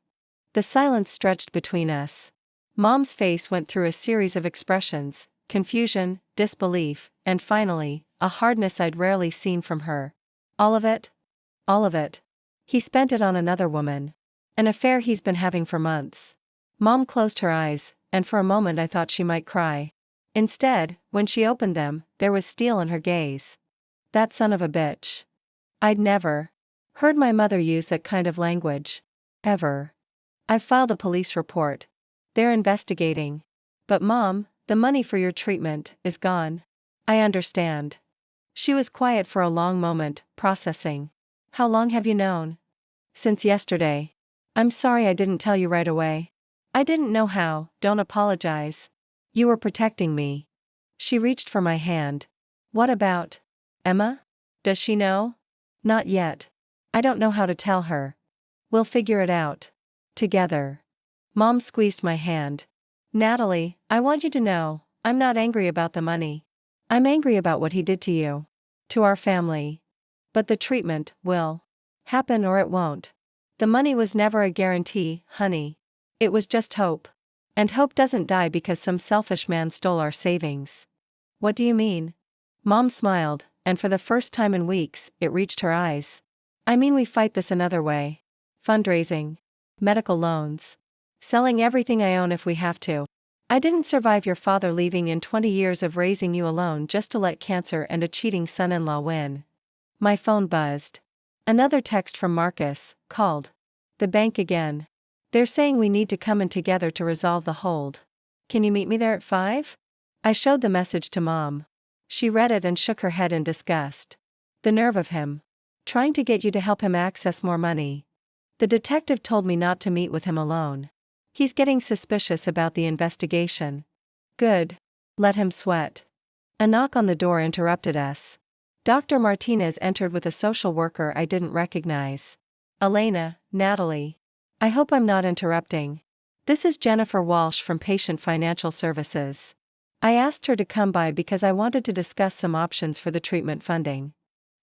The silence stretched between us. Mom's face went through a series of expressions, confusion, disbelief, and finally, a hardness I'd rarely seen from her. All of it? All of it. He spent it on another woman. An affair he's been having for months. Mom closed her eyes, and for a moment I thought she might cry. Instead, when she opened them, there was steel in her gaze. That son of a bitch. I'd never heard my mother use that kind of language. Ever. I've filed a police report. They're investigating. But Mom, the money for your treatment is gone. I understand. She was quiet for a long moment, processing. How long have you known? Since yesterday. I'm sorry I didn't tell you right away. I didn't know how. Don't apologize. You were protecting me. She reached for my hand. What about Emma? Does she know? Not yet. I don't know how to tell her. We'll figure it out. Together. Mom squeezed my hand. Natalie, I want you to know, I'm not angry about the money. I'm angry about what he did to you. To our family. But the treatment will happen or it won't. The money was never a guarantee, honey. It was just hope. And hope doesn't die because some selfish man stole our savings. What do you mean? Mom smiled, and for the first time in weeks, it reached her eyes. I mean we fight this another way. Fundraising. Medical loans. Selling everything I own if we have to. I didn't survive your father leaving in 20 years of raising you alone just to let cancer and a cheating son-in-law win. My phone buzzed. Another text from Marcus, called. The bank again. They're saying we need to come in together to resolve the hold. Can you meet me there at 5? I showed the message to Mom. She read it and shook her head in disgust. The nerve of him. Trying to get you to help him access more money. The detective told me not to meet with him alone. He's getting suspicious about the investigation. Good. Let him sweat. A knock on the door interrupted us. Dr. Martinez entered with a social worker I didn't recognize. Elena, Natalie. I hope I'm not interrupting. This is Jennifer Walsh from Patient Financial Services. I asked her to come by because I wanted to discuss some options for the treatment funding.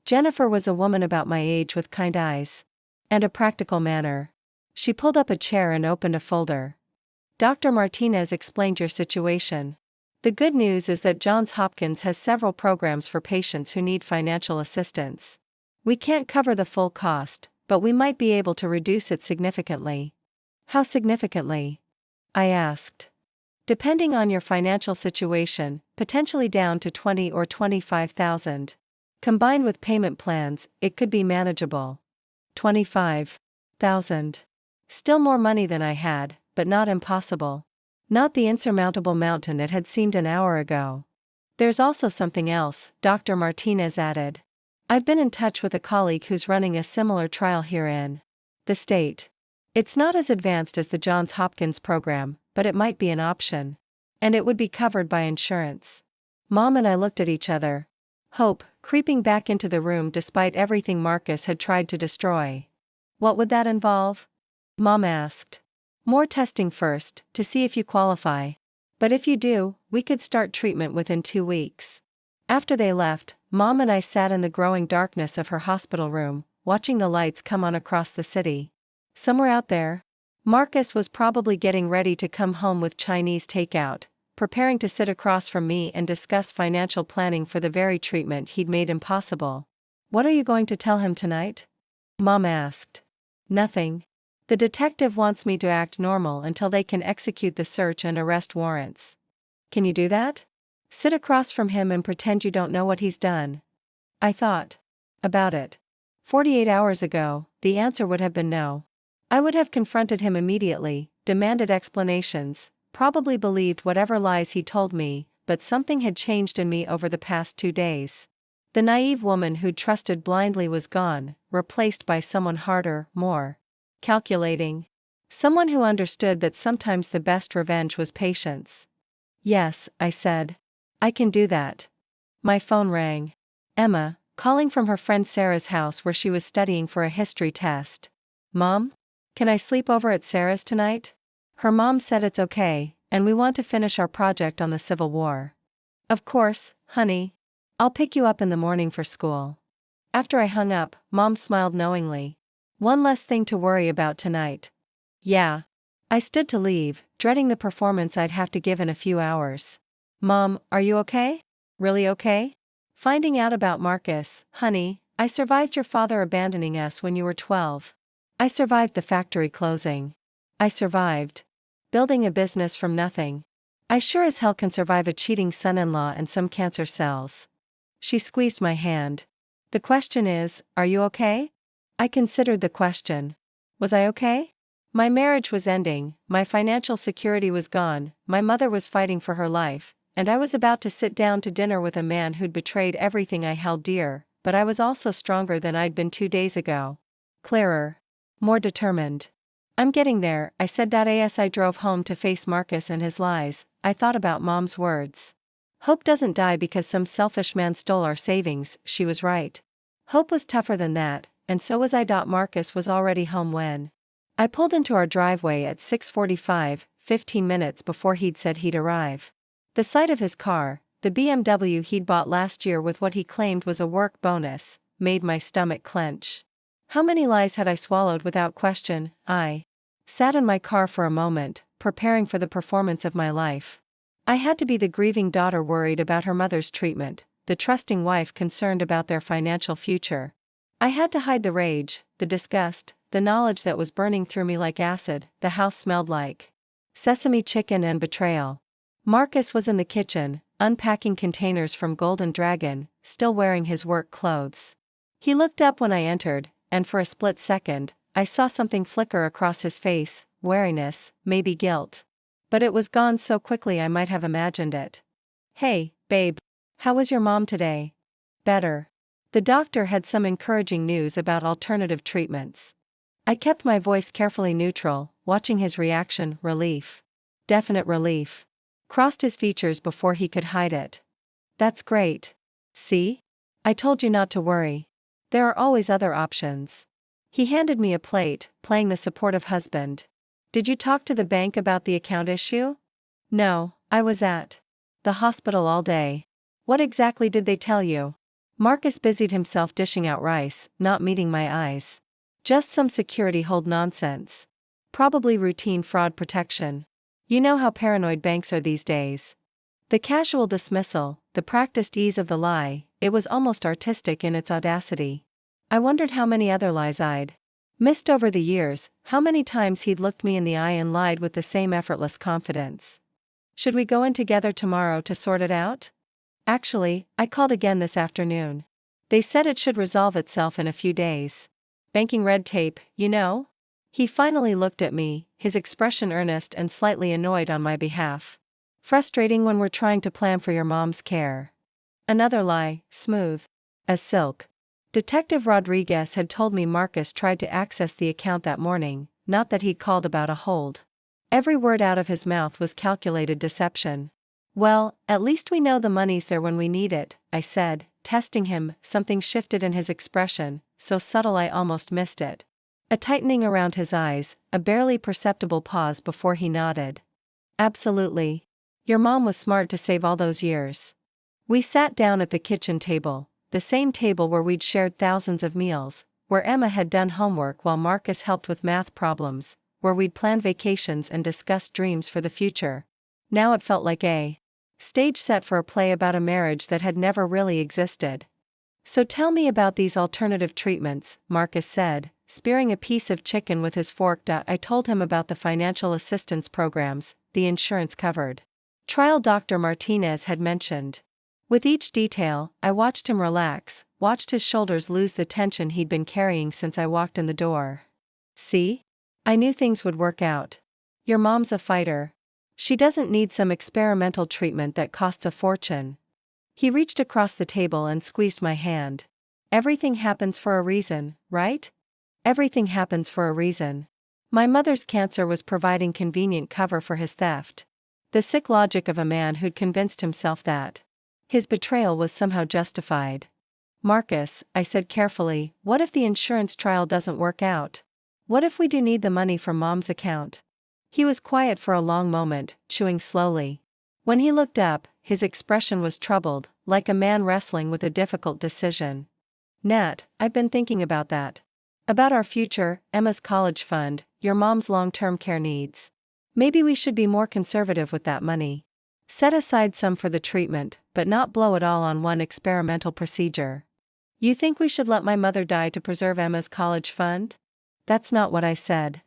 Jennifer was a woman about my age with kind eyes. And a practical manner. She pulled up a chair and opened a folder. Dr. Martinez explained your situation. The good news is that Johns Hopkins has several programs for patients who need financial assistance. We can't cover the full cost, but we might be able to reduce it significantly. How significantly? I asked. Depending on your financial situation, potentially down to $20,000 or $25,000. Combined with payment plans, it could be manageable. $25,000. Still more money than I had, but not impossible. Not the insurmountable mountain it had seemed an hour ago. There's also something else, Dr. Martinez added. I've been in touch with a colleague who's running a similar trial here in the state. It's not as advanced as the Johns Hopkins program, but it might be an option. And it would be covered by insurance. Mom and I looked at each other. Hope, creeping back into the room despite everything Marcus had tried to destroy. What would that involve? Mom asked. More testing first, to see if you qualify. But if you do, we could start treatment within 2 weeks. After they left, Mom and I sat in the growing darkness of her hospital room, watching the lights come on across the city. Somewhere out there, Marcus was probably getting ready to come home with Chinese takeout, preparing to sit across from me and discuss financial planning for the very treatment he'd made impossible. What are you going to tell him tonight? Mom asked. Nothing. The detective wants me to act normal until they can execute the search and arrest warrants. Can you do that? Sit across from him and pretend you don't know what he's done. I thought about it. 48 hours ago, the answer would have been no. I would have confronted him immediately, demanded explanations, probably believed whatever lies he told me, but something had changed in me over the past 2 days. The naive woman who'd trusted blindly was gone, replaced by someone harder, more calculating. Someone who understood that sometimes the best revenge was patience. Yes, I said. I can do that. My phone rang. Emma, calling from her friend Sarah's house where she was studying for a history test. Mom? Can I sleep over at Sarah's tonight? Her mom said it's okay, and we want to finish our project on the Civil War. Of course, honey. I'll pick you up in the morning for school. After I hung up, Mom smiled knowingly. One less thing to worry about tonight. Yeah. I stood to leave, dreading the performance I'd have to give in a few hours. Mom, are you okay? Really okay? Finding out about Marcus, honey, I survived your father abandoning us when you were 12. I survived the factory closing. I survived building a business from nothing. I sure as hell can survive a cheating son-in-law and some cancer cells. She squeezed my hand. The question is, are you okay? I considered the question. Was I okay? My marriage was ending, my financial security was gone, my mother was fighting for her life, and I was about to sit down to dinner with a man who'd betrayed everything I held dear, but I was also stronger than I'd been 2 days ago. Clearer. More determined. I'm getting there, I said. As I drove home to face Marcus and his lies, I thought about Mom's words. Hope doesn't die because some selfish man stole our savings, she was right. Hope was tougher than that, and so was I. Marcus was already home when I pulled into our driveway at 6:45, 15 minutes before he'd said he'd arrive. The sight of his car, the BMW he'd bought last year with what he claimed was a work bonus, made my stomach clench. How many lies had I swallowed without question? I sat in my car for a moment, preparing for the performance of my life. I had to be the grieving daughter worried about her mother's treatment, the trusting wife concerned about their financial future. I had to hide the rage, the disgust, the knowledge that was burning through me like acid. The house smelled like sesame chicken and betrayal. Marcus was in the kitchen, unpacking containers from Golden Dragon, still wearing his work clothes. He looked up when I entered, and for a split second, I saw something flicker across his face, wariness, maybe guilt. But it was gone so quickly I might have imagined it. Hey, babe. How was your mom today? Better. The doctor had some encouraging news about alternative treatments. I kept my voice carefully neutral, watching his reaction. Relief. Definite relief. Crossed his features before he could hide it. That's great. See? I told you not to worry. There are always other options. He handed me a plate, playing the supportive husband. Did you talk to the bank about the account issue? No, I was at the hospital all day. What exactly did they tell you? Marcus busied himself dishing out rice, not meeting my eyes. Just some security hold nonsense. Probably routine fraud protection. You know how paranoid banks are these days. The casual dismissal, the practiced ease of the lie, it was almost artistic in its audacity. I wondered how many other lies I'd missed over the years, how many times he'd looked me in the eye and lied with the same effortless confidence. Should we go in together tomorrow to sort it out? Actually, I called again this afternoon. They said it should resolve itself in a few days. Banking red tape, you know? He finally looked at me, his expression earnest and slightly annoyed on my behalf. Frustrating when we're trying to plan for your mom's care. Another lie, smooth as silk. Detective Rodriguez had told me Marcus tried to access the account that morning, not that he'd called about a hold. Every word out of his mouth was calculated deception. Well, at least we know the money's there when we need it, I said, testing him. Something shifted in his expression, so subtle I almost missed it. A tightening around his eyes, a barely perceptible pause before he nodded. Absolutely. Your mom was smart to save all those years. We sat down at the kitchen table, the same table where we'd shared thousands of meals, where Emma had done homework while Marcus helped with math problems, where we'd planned vacations and discussed dreams for the future. Now it felt like a stage set for a play about a marriage that had never really existed. So tell me about these alternative treatments, Marcus said, spearing a piece of chicken with his fork. I told him about the financial assistance programs the insurance covered trial Dr. Martinez had mentioned. With each detail, I watched him relax, watched his shoulders lose the tension he'd been carrying since I walked in the door. See? I knew things would work out. Your mom's a fighter. She doesn't need some experimental treatment that costs a fortune. He reached across the table and squeezed my hand. Everything happens for a reason, right? Everything happens for a reason. My mother's cancer was providing convenient cover for his theft. The sick logic of a man who'd convinced himself that his betrayal was somehow justified. Marcus, I said carefully, what if the insurance trial doesn't work out? What if we do need the money from Mom's account? He was quiet for a long moment, chewing slowly. When he looked up, his expression was troubled, like a man wrestling with a difficult decision. Nat, I've been thinking about that. About our future, Emma's college fund, your mom's long-term care needs. Maybe we should be more conservative with that money. Set aside some for the treatment, but not blow it all on one experimental procedure. You think we should let my mother die to preserve Emma's college fund? That's not what I said.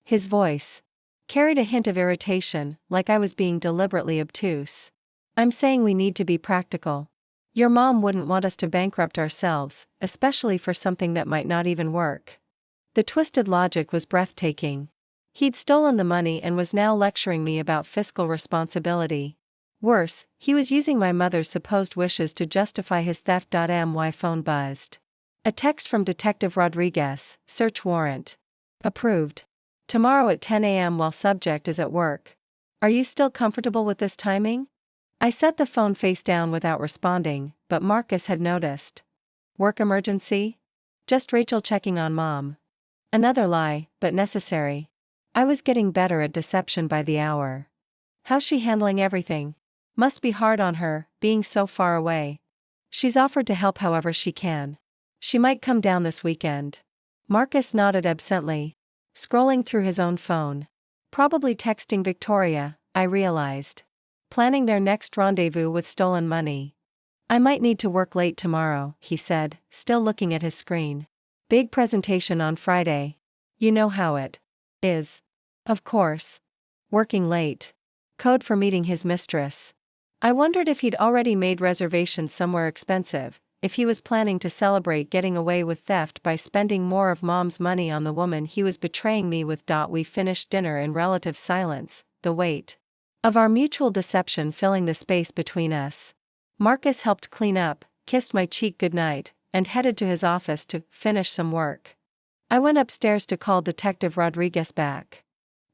His voice carried a hint of irritation, like I was being deliberately obtuse. I'm saying we need to be practical. Your mom wouldn't want us to bankrupt ourselves, especially for something that might not even work. The twisted logic was breathtaking. He'd stolen the money and was now lecturing me about fiscal responsibility. Worse, he was using my mother's supposed wishes to justify his theft. My phone buzzed. A text from Detective Rodriguez, search warrant. Approved. Tomorrow at 10 a.m. while subject is at work. Are you still comfortable with this timing? I set the phone face down without responding, but Marcus had noticed. Work emergency? Just Rachel checking on Mom. Another lie, but necessary. I was getting better at deception by the hour. How's she handling everything? Must be hard on her, being so far away. She's offered to help however she can. She might come down this weekend. Marcus nodded absently, scrolling through his own phone. Probably texting Victoria, I realized. Planning their next rendezvous with stolen money. I might need to work late tomorrow, he said, still looking at his screen. Big presentation on Friday. You know how it is. Of course. Working late. Code for meeting his mistress. I wondered if he'd already made reservations somewhere expensive, if he was planning to celebrate getting away with theft by spending more of Mom's money on the woman he was betraying me with. We finished dinner in relative silence, the weight of our mutual deception filling the space between us. Marcus helped clean up, kissed my cheek goodnight, and headed to his office to finish some work. I went upstairs to call Detective Rodriguez back.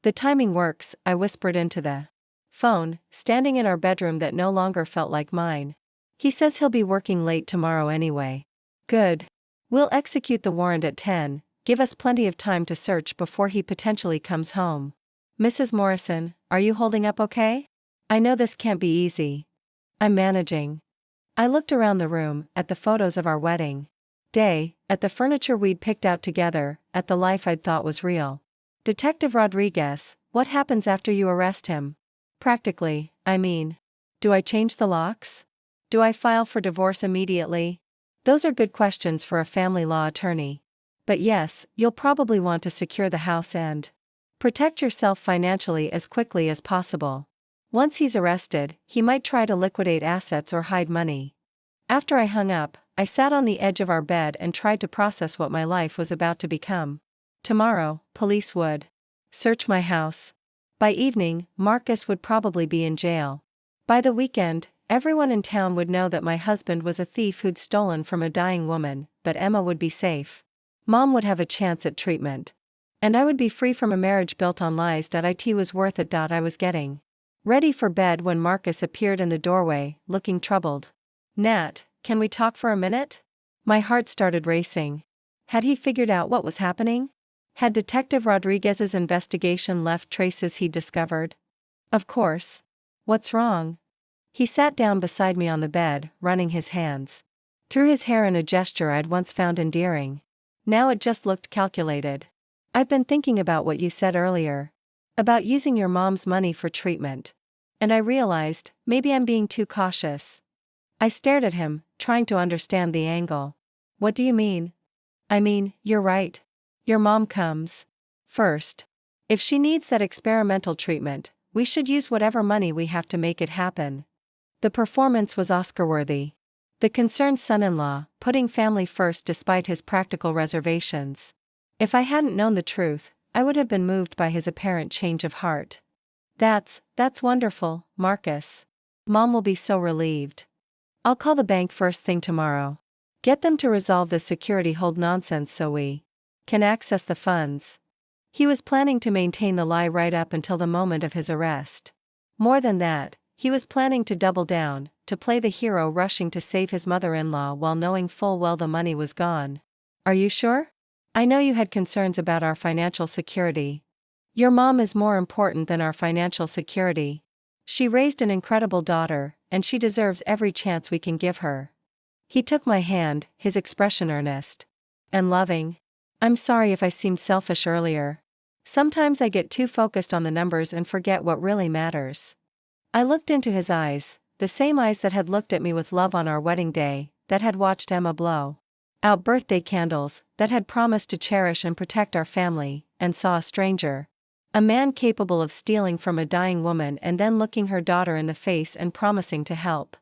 The timing works, I whispered into the phone, standing in our bedroom that no longer felt like mine. He says he'll be working late tomorrow anyway. Good. We'll execute the warrant at 10, give us plenty of time to search before he potentially comes home. Mrs. Morrison, are you holding up okay? I know this can't be easy. I'm managing. I looked around the room, at the photos of our wedding day, at the furniture we'd picked out together, at the life I'd thought was real. Detective Rodriguez, what happens after you arrest him? Practically, I mean. Do I change the locks? Do I file for divorce immediately? Those are good questions for a family law attorney. But yes, you'll probably want to secure the house and protect yourself financially as quickly as possible. Once he's arrested, he might try to liquidate assets or hide money. After I hung up, I sat on the edge of our bed and tried to process what my life was about to become. Tomorrow, police would search my house. By evening, Marcus would probably be in jail. By the weekend, everyone in town would know that my husband was a thief who'd stolen from a dying woman, but Emma would be safe. Mom would have a chance at treatment. And I would be free from a marriage built on lies. It was worth it. I was getting ready for bed when Marcus appeared in the doorway, looking troubled. Nat, can we talk for a minute? My heart started racing. Had he figured out what was happening? Had Detective Rodriguez's investigation left traces he'd discovered? Of course. What's wrong? He sat down beside me on the bed, running his hands through his hair in a gesture I'd once found endearing. Now it just looked calculated. I've been thinking about what you said earlier. About using your mom's money for treatment. And I realized, maybe I'm being too cautious. I stared at him, trying to understand the angle. What do you mean? I mean, you're right. Your mom comes first. If she needs that experimental treatment, we should use whatever money we have to make it happen. The performance was Oscar-worthy. The concerned son-in-law, putting family first despite his practical reservations. If I hadn't known the truth, I would have been moved by his apparent change of heart. That's wonderful, Marcus. Mom will be so relieved. I'll call the bank first thing tomorrow. Get them to resolve the security hold nonsense so we can access the funds. He was planning to maintain the lie right up until the moment of his arrest. More than that, he was planning to double down, to play the hero rushing to save his mother-in-law while knowing full well the money was gone. Are you sure? I know you had concerns about our financial security. Your mom is more important than our financial security. She raised an incredible daughter, and she deserves every chance we can give her. He took my hand, his expression earnest and loving. I'm sorry if I seemed selfish earlier. Sometimes I get too focused on the numbers and forget what really matters. I looked into his eyes, the same eyes that had looked at me with love on our wedding day, that had watched Emma blow out birthday candles, that had promised to cherish and protect our family, and saw a stranger. A man capable of stealing from a dying woman and then looking her daughter in the face and promising to help.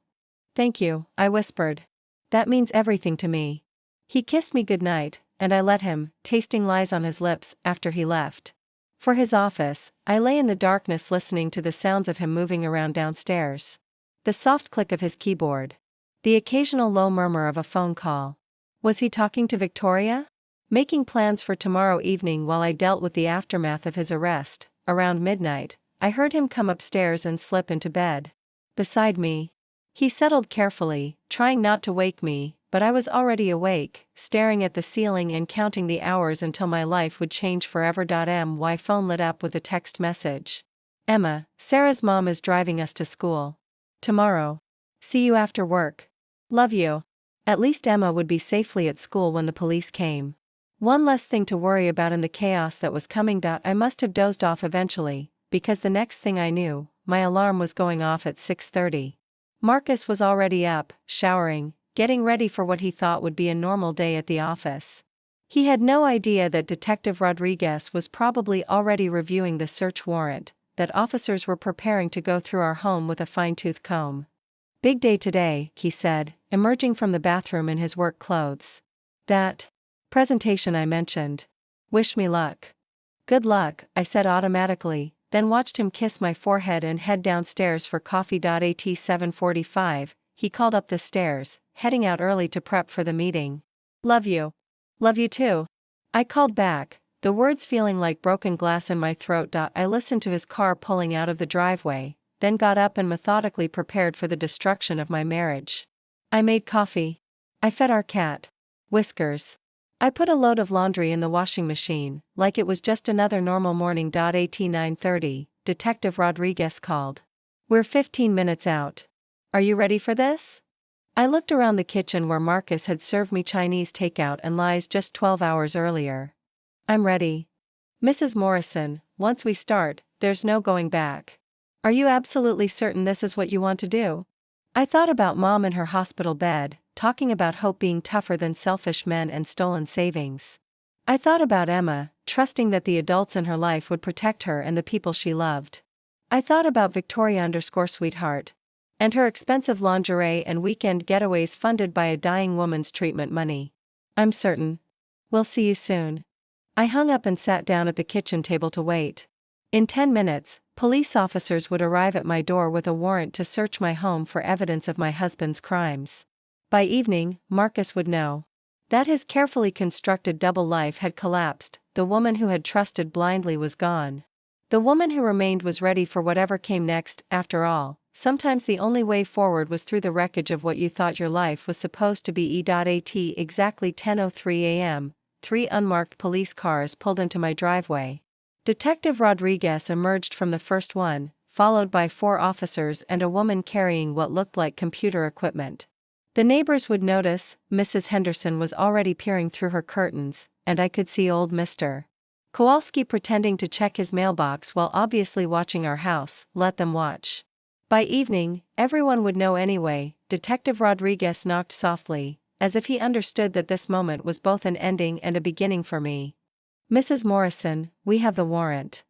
Thank you, I whispered. That means everything to me. He kissed me goodnight, and I let him, tasting lies on his lips, after he left. For his office, I lay in the darkness listening to the sounds of him moving around downstairs. The soft click of his keyboard. The occasional low murmur of a phone call. Was he talking to Victoria? Making plans for tomorrow evening while I dealt with the aftermath of his arrest. Around midnight, I heard him come upstairs and slip into bed beside me. He settled carefully, trying not to wake me, but I was already awake, staring at the ceiling and counting the hours until my life would change forever. My phone lit up with a text message. Emma, Sarah's mom is driving us to school tomorrow. See you after work. Love you. At least Emma would be safely at school when the police came. One less thing to worry about in the chaos that was coming. I must have dozed off eventually, because the next thing I knew, my alarm was going off at 6:30. Marcus was already up, showering, getting ready for what he thought would be a normal day at the office. He had no idea that Detective Rodriguez was probably already reviewing the search warrant, that officers were preparing to go through our home with a fine-tooth comb. Big day today, he said, emerging from the bathroom in his work clothes. That presentation I mentioned. Wish me luck. Good luck, I said automatically, then watched him kiss my forehead and head downstairs for coffee. At 7:45, he called up the stairs, heading out early to prep for the meeting. Love you. Love you too. I called back, the words feeling like broken glass in my throat. I listened to his car pulling out of the driveway, then got up and methodically prepared for the destruction of my marriage. I made coffee. I fed our cat. Whiskers. I put a load of laundry in the washing machine, like it was just another normal morning. At 9:30, Detective Rodriguez called. We're 15 minutes out. Are you ready for this? I looked around the kitchen where Marcus had served me Chinese takeout and lies just 12 hours earlier. I'm ready. Mrs. Morrison, once we start, there's no going back. Are you absolutely certain this is what you want to do? I thought about Mom in her hospital bed, talking about hope being tougher than selfish men and stolen savings. I thought about Emma, trusting that the adults in her life would protect her and the people she loved. I thought about Victoria_sweetheart. And her expensive lingerie and weekend getaways funded by a dying woman's treatment money. I'm certain. We'll see you soon. I hung up and sat down at the kitchen table to wait. In 10 minutes, police officers would arrive at my door with a warrant to search my home for evidence of my husband's crimes. By evening, Marcus would know that his carefully constructed double life had collapsed. The woman who had trusted blindly was gone. The woman who remained was ready for whatever came next. After all, sometimes the only way forward was through the wreckage of what you thought your life was supposed to be. At exactly 10:03 a.m., 3 unmarked police cars pulled into my driveway. Detective Rodriguez emerged from the first one, followed by 4 officers and a woman carrying what looked like computer equipment. The neighbors would notice. Mrs. Henderson was already peering through her curtains, and I could see old Mr. Kowalski pretending to check his mailbox while obviously watching our house. Let them watch. By evening, everyone would know anyway. Detective Rodriguez knocked softly, as if he understood that this moment was both an ending and a beginning for me. Mrs. Morrison, we have the warrant.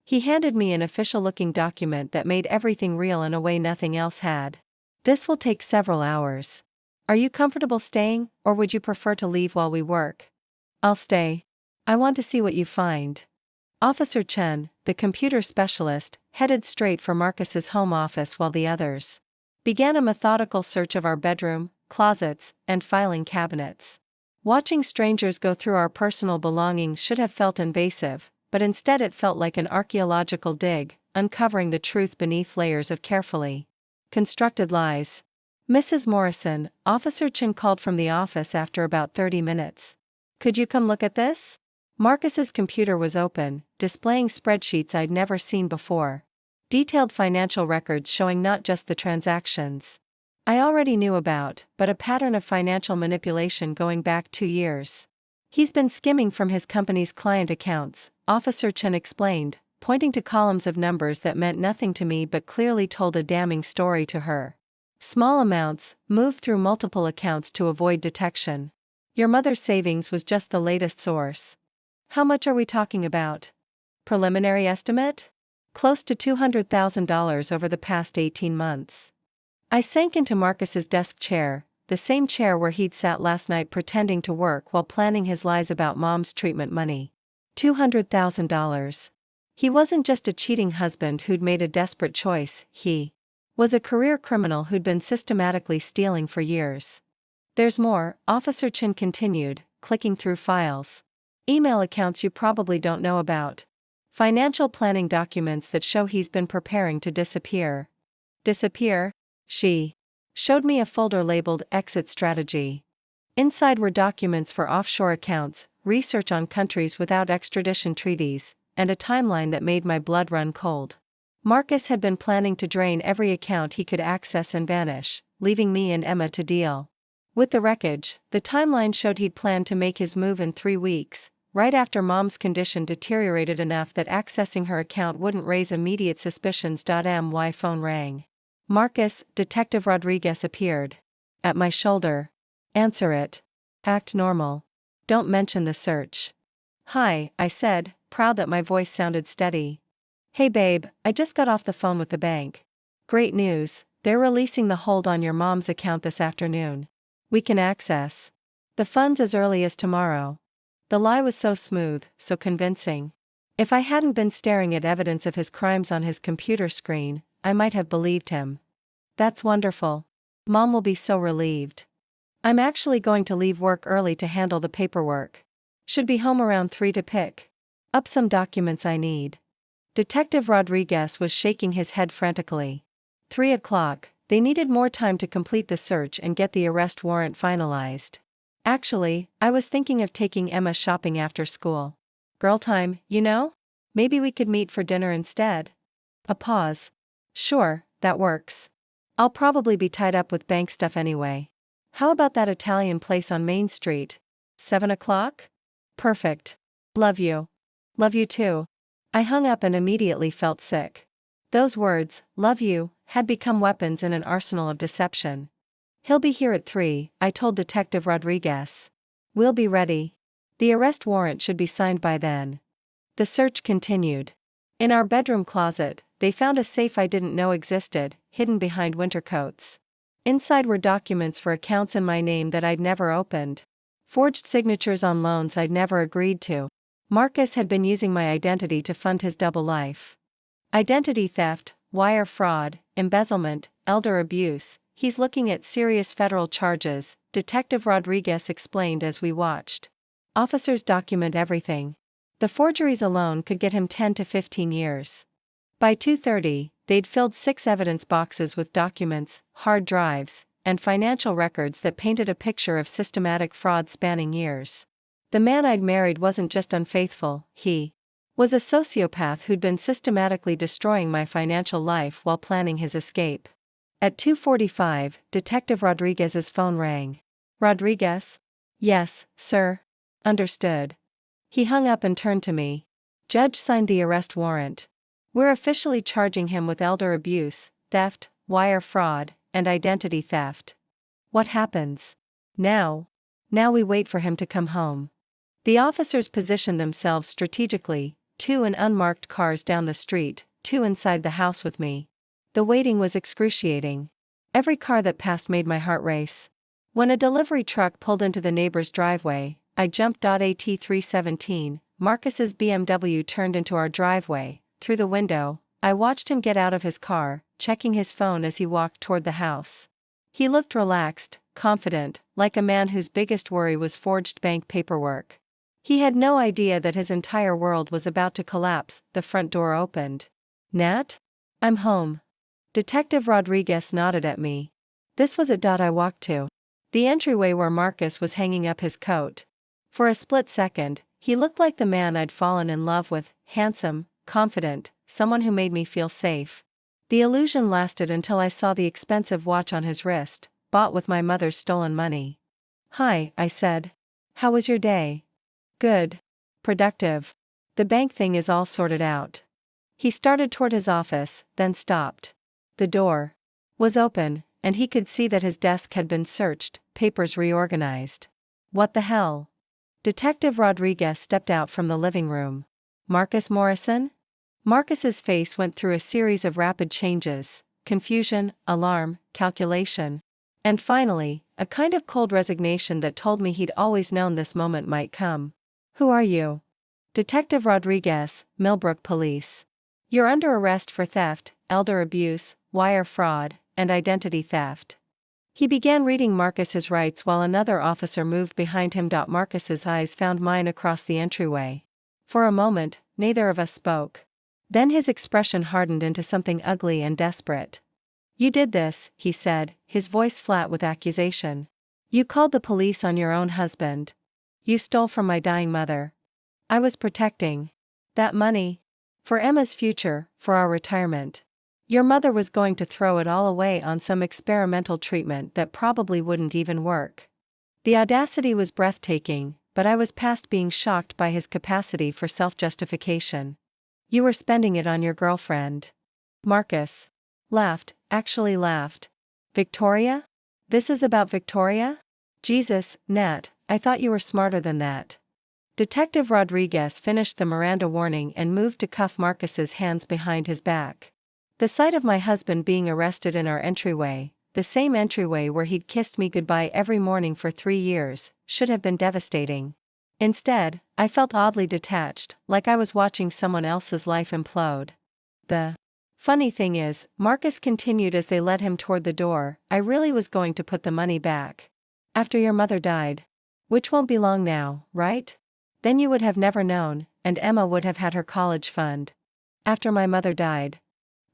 He handed me an official-looking document that made everything real in a way nothing else had. This will take several hours. Are you comfortable staying, or would you prefer to leave while we work? I'll stay. I want to see what you find. Officer Chen, the computer specialist, headed straight for Marcus's home office while the others began a methodical search of our bedroom, closets, and filing cabinets. Watching strangers go through our personal belongings should have felt invasive, but instead it felt like an archaeological dig, uncovering the truth beneath layers of carefully constructed lies. Mrs. Morrison, Officer Chen called from the office after about 30 minutes. Could you come look at this? Marcus's computer was open, displaying spreadsheets I'd never seen before. Detailed financial records showing not just the transactions I already knew about, but a pattern of financial manipulation going back 2 years. He's been skimming from his company's client accounts, Officer Chen explained, pointing to columns of numbers that meant nothing to me but clearly told a damning story to her. Small amounts, moved through multiple accounts to avoid detection. Your mother's savings was just the latest source. How much are we talking about? Preliminary estimate? Close to $200,000 over the past 18 months. I sank into Marcus's desk chair, the same chair where he'd sat last night pretending to work while planning his lies about Mom's treatment money. $200,000. He wasn't just a cheating husband who'd made a desperate choice, he was a career criminal who'd been systematically stealing for years. There's more, Officer Chin continued, clicking through files. Email accounts you probably don't know about. Financial planning documents that show he's been preparing to disappear. Disappear? She showed me a folder labeled Exit Strategy. Inside were documents for offshore accounts, research on countries without extradition treaties, and a timeline that made my blood run cold. Marcus had been planning to drain every account he could access and vanish, leaving me and Emma to deal with the wreckage. The timeline showed he'd planned to make his move in 3 weeks, right after Mom's condition deteriorated enough that accessing her account wouldn't raise immediate suspicions. My phone rang. Marcus, Detective Rodriguez appeared at my shoulder. Answer it. Act normal. Don't mention the search. Hi, I said, proud that my voice sounded steady. Hey babe, I just got off the phone with the bank. Great news, they're releasing the hold on your mom's account this afternoon. We can access the funds as early as tomorrow. The lie was so smooth, so convincing. If I hadn't been staring at evidence of his crimes on his computer screen, I might have believed him. That's wonderful. Mom will be so relieved. I'm actually going to leave work early to handle the paperwork. Should be home around 3 to pick Up some documents I need. Detective Rodriguez was shaking his head frantically. 3 o'clock, they needed more time to complete the search and get the arrest warrant finalized. Actually, I was thinking of taking Emma shopping after school. Girl time, you know? Maybe we could meet for dinner instead. A pause. Sure, that works. I'll probably be tied up with bank stuff anyway. How about that Italian place on Main Street? 7 o'clock? Perfect. Love you. Love you too. I hung up and immediately felt sick. Those words, love you, had become weapons in an arsenal of deception. He'll be here at 3, I told Detective Rodriguez. We'll be ready. The arrest warrant should be signed by then. The search continued. In our bedroom closet, they found a safe I didn't know existed, hidden behind winter coats. Inside were documents for accounts in my name that I'd never opened. Forged signatures on loans I'd never agreed to. Marcus had been using my identity to fund his double life. Identity theft, wire fraud, embezzlement, elder abuse. He's looking at serious federal charges, Detective Rodriguez explained as we watched. Officers document everything. The forgeries alone could get him 10 to 15 years. By 2:30, they'd filled 6 evidence boxes with documents, hard drives, and financial records that painted a picture of systematic fraud spanning years. The man I'd married wasn't just unfaithful, he was a sociopath who'd been systematically destroying my financial life while planning his escape. At 2:45, Detective Rodriguez's phone rang. Rodriguez? Yes, sir. Understood. He hung up and turned to me. Judge signed the arrest warrant. We're officially charging him with elder abuse, theft, wire fraud, and identity theft. What happens? Now we wait for him to come home. The officers positioned themselves strategically, 2 in unmarked cars down the street, 2 inside the house with me. The waiting was excruciating. Every car that passed made my heart race. When a delivery truck pulled into the neighbor's driveway, I jumped. At 3:17, Marcus's BMW turned into our driveway. Through the window, I watched him get out of his car, checking his phone as he walked toward the house. He looked relaxed, confident, like a man whose biggest worry was forged bank paperwork. He had no idea that his entire world was about to collapse. The front door opened. Nat? I'm home. Detective Rodriguez nodded at me. This was it. I walked to the entryway where Marcus was hanging up his coat. For a split second, he looked like the man I'd fallen in love with, handsome, confident, someone who made me feel safe. The illusion lasted until I saw the expensive watch on his wrist, bought with my mother's stolen money. Hi, I said. How was your day? Good. Productive. The bank thing is all sorted out. He started toward his office, then stopped. The door was open, and he could see that his desk had been searched, papers reorganized. What the hell? Detective Rodriguez stepped out from the living room. Marcus Morrison? Marcus's face went through a series of rapid changes, confusion, alarm, calculation, and finally, a kind of cold resignation that told me he'd always known this moment might come. Who are you? Detective Rodriguez, Millbrook Police. You're under arrest for theft, elder abuse, wire fraud, and identity theft. He began reading Marcus's rights while another officer moved behind him. Marcus's eyes found mine across the entryway. For a moment, neither of us spoke. Then his expression hardened into something ugly and desperate. You did this, he said, his voice flat with accusation. You called the police on your own husband. You stole from my dying mother. I was protecting that money for Emma's future, for our retirement. Your mother was going to throw it all away on some experimental treatment that probably wouldn't even work. The audacity was breathtaking, but I was past being shocked by his capacity for self-justification. You were spending it on your girlfriend. Marcus laughed, actually laughed. Victoria? This is about Victoria? Jesus, Nat, I thought you were smarter than that. Detective Rodriguez finished the Miranda warning and moved to cuff Marcus's hands behind his back. The sight of my husband being arrested in our entryway, the same entryway where he'd kissed me goodbye every morning for 3 years, should have been devastating. Instead, I felt oddly detached, like I was watching someone else's life implode. The funny thing is, Marcus continued as they led him toward the door, I really was going to put the money back. After your mother died. Which won't be long now, right? Then you would have never known, and Emma would have had her college fund. After my mother died.